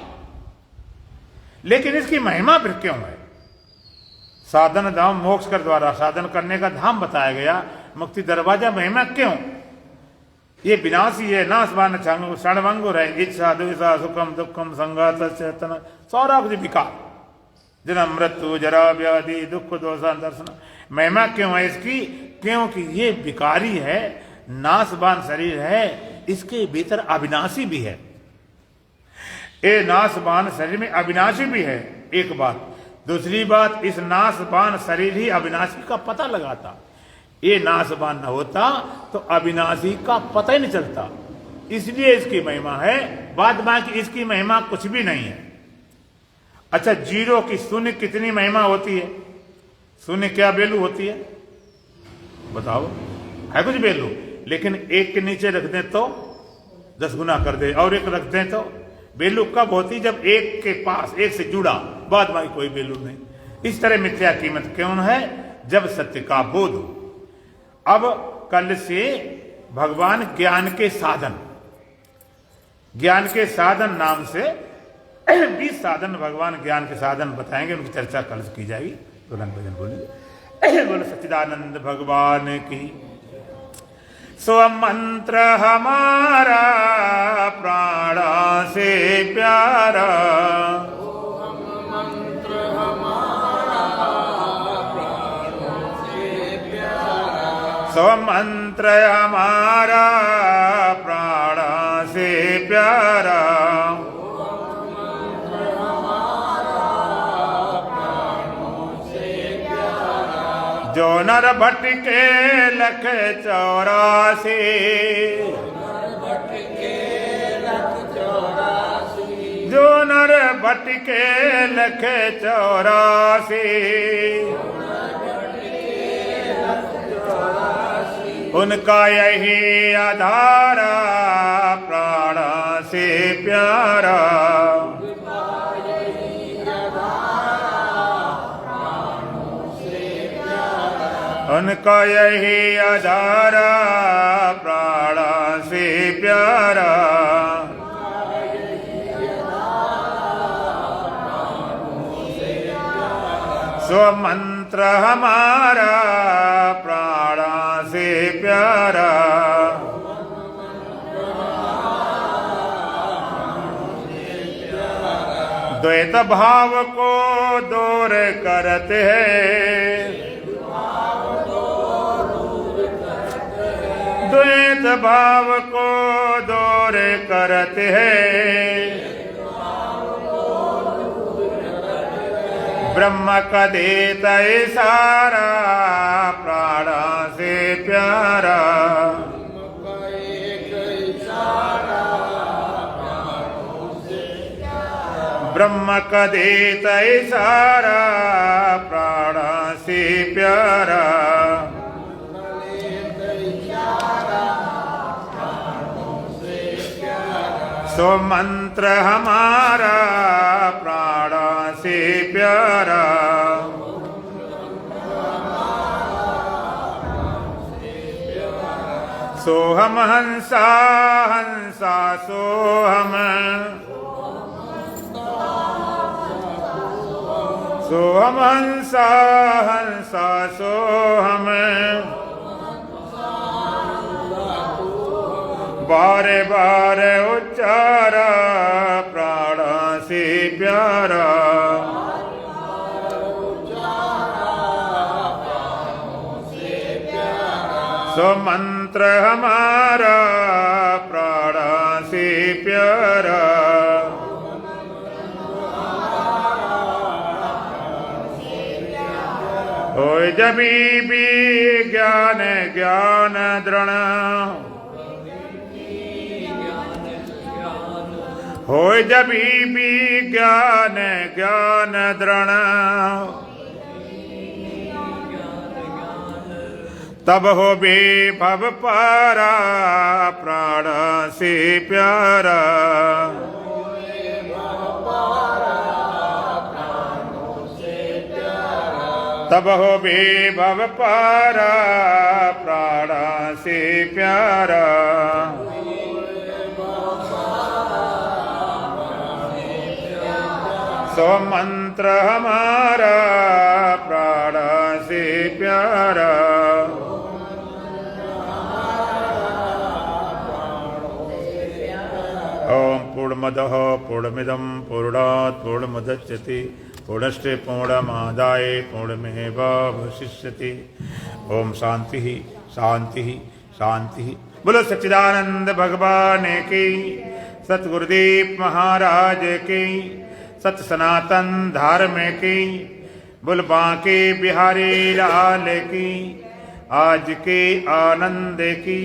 लेकिन इसकी महिमा फिर क्यों है? साधन धाम मोक्ष कर द्वारा साधन करने का धाम बताया गया, मुक्ति दरवाजा, महिमा क्यों? ये विनाशी है, नाशवान क्षणभंगुर है, इच्छा द्वेष सुखम दुखम संगात चेतना, सारा कुछ विकार, जन्म मृत्यु जरा व्याधि दुख दोषा दर्शन। महिमा क्यों है इसकी? क्योंकि ये विकारी है, नाशवान शरीर है, इसके भीतर अविनाशी भी है। ये नाशवान शरीर में अविनाशी भी है, एक बात। दूसरी बात, इस नाशवान शरीर ही अविनाशी का पता लगाता। ये नाशवान न होता तो अविनाशी का पता ही नहीं चलता, इसलिए इसकी महिमा है। बाद बाकी इसकी महिमा कुछ भी नहीं है। अच्छा, जीरो की शून्य कितनी महिमा होती है? शून्य क्या वैल्यू होती है बताओ? है कुछ वैल्यू? लेकिन एक के नीचे रख दें तो 10 गुना कर दे, और एक रख दें तो वैल्यू कब होती? जब एक के पास, एक से जुड़ा, बाद बाकी कोई वैल्यू नहीं। इस तरह मिथ्या कीमत क्यों है? जब सत्य का बोध हो। अब कल से भगवान ज्ञान के साधन, ज्ञान के साधन नाम से 20 साधन भगवान ज्ञान के साधन बताएंगे, उनकी चर्चा कल की जाएगी। तुरंत भजन बोलिए, बोलो सच्चिदानंद भगवान की। स्व मंत्र हमारा प्राणा से प्यारा, मंत्र हमारा प्राणों से प्यारा, स्व मंत्र हमारा प्राणा से प्यारा, जो नर भटके लख 84, जो नर भटके लख 84, उनका यही आधारा प्राणा से प्यारा, उनका यही आधारा प्राणा से प्यारा। स्व मंत्र हमारा प्राणा से प्यारा, द्वैत भाव को दूर करते हैं, द्वैत भाव को दूर करते हैं, ब्रह्म का देता इशारा प्राणा से प्यारा, ब्रह्म का देता इशारा प्राणा से प्यारा। तो मंत्र हमारा प्राणा से प्यारा, सोहम हंसा हंसा सोहम, सोहम हंसा हंसा सोहम, बारे बारे उच्चारा प्राणा से प्यारा, सो मंत्र हमारा प्राणा से प्यारा, हो जभी भी ज्ञान ज्ञान दृढ़, होय जभी विज्ञान ज्ञान दृढ़ तब हो बे भव पारा प्राण से प्यारा। तब हो बे भव पारा प्राण से प्यारा। सो मंत्र हमारा प्राण से प्यारा। ओम पूर्णमदः पूर्णमिदं पूर्णात् पूर्णमुदच्यते पूर्णस्य पूर्णमादाय पूर्णमेवावशिष्यते। ओम शांति शांति शांति। बोलो सच्चिदानंद भगवान की, सतगुरुदेव महाराज की, सत सनातन धर्म की, बोल बांके बिहारी लाल की, आज के आनंद की।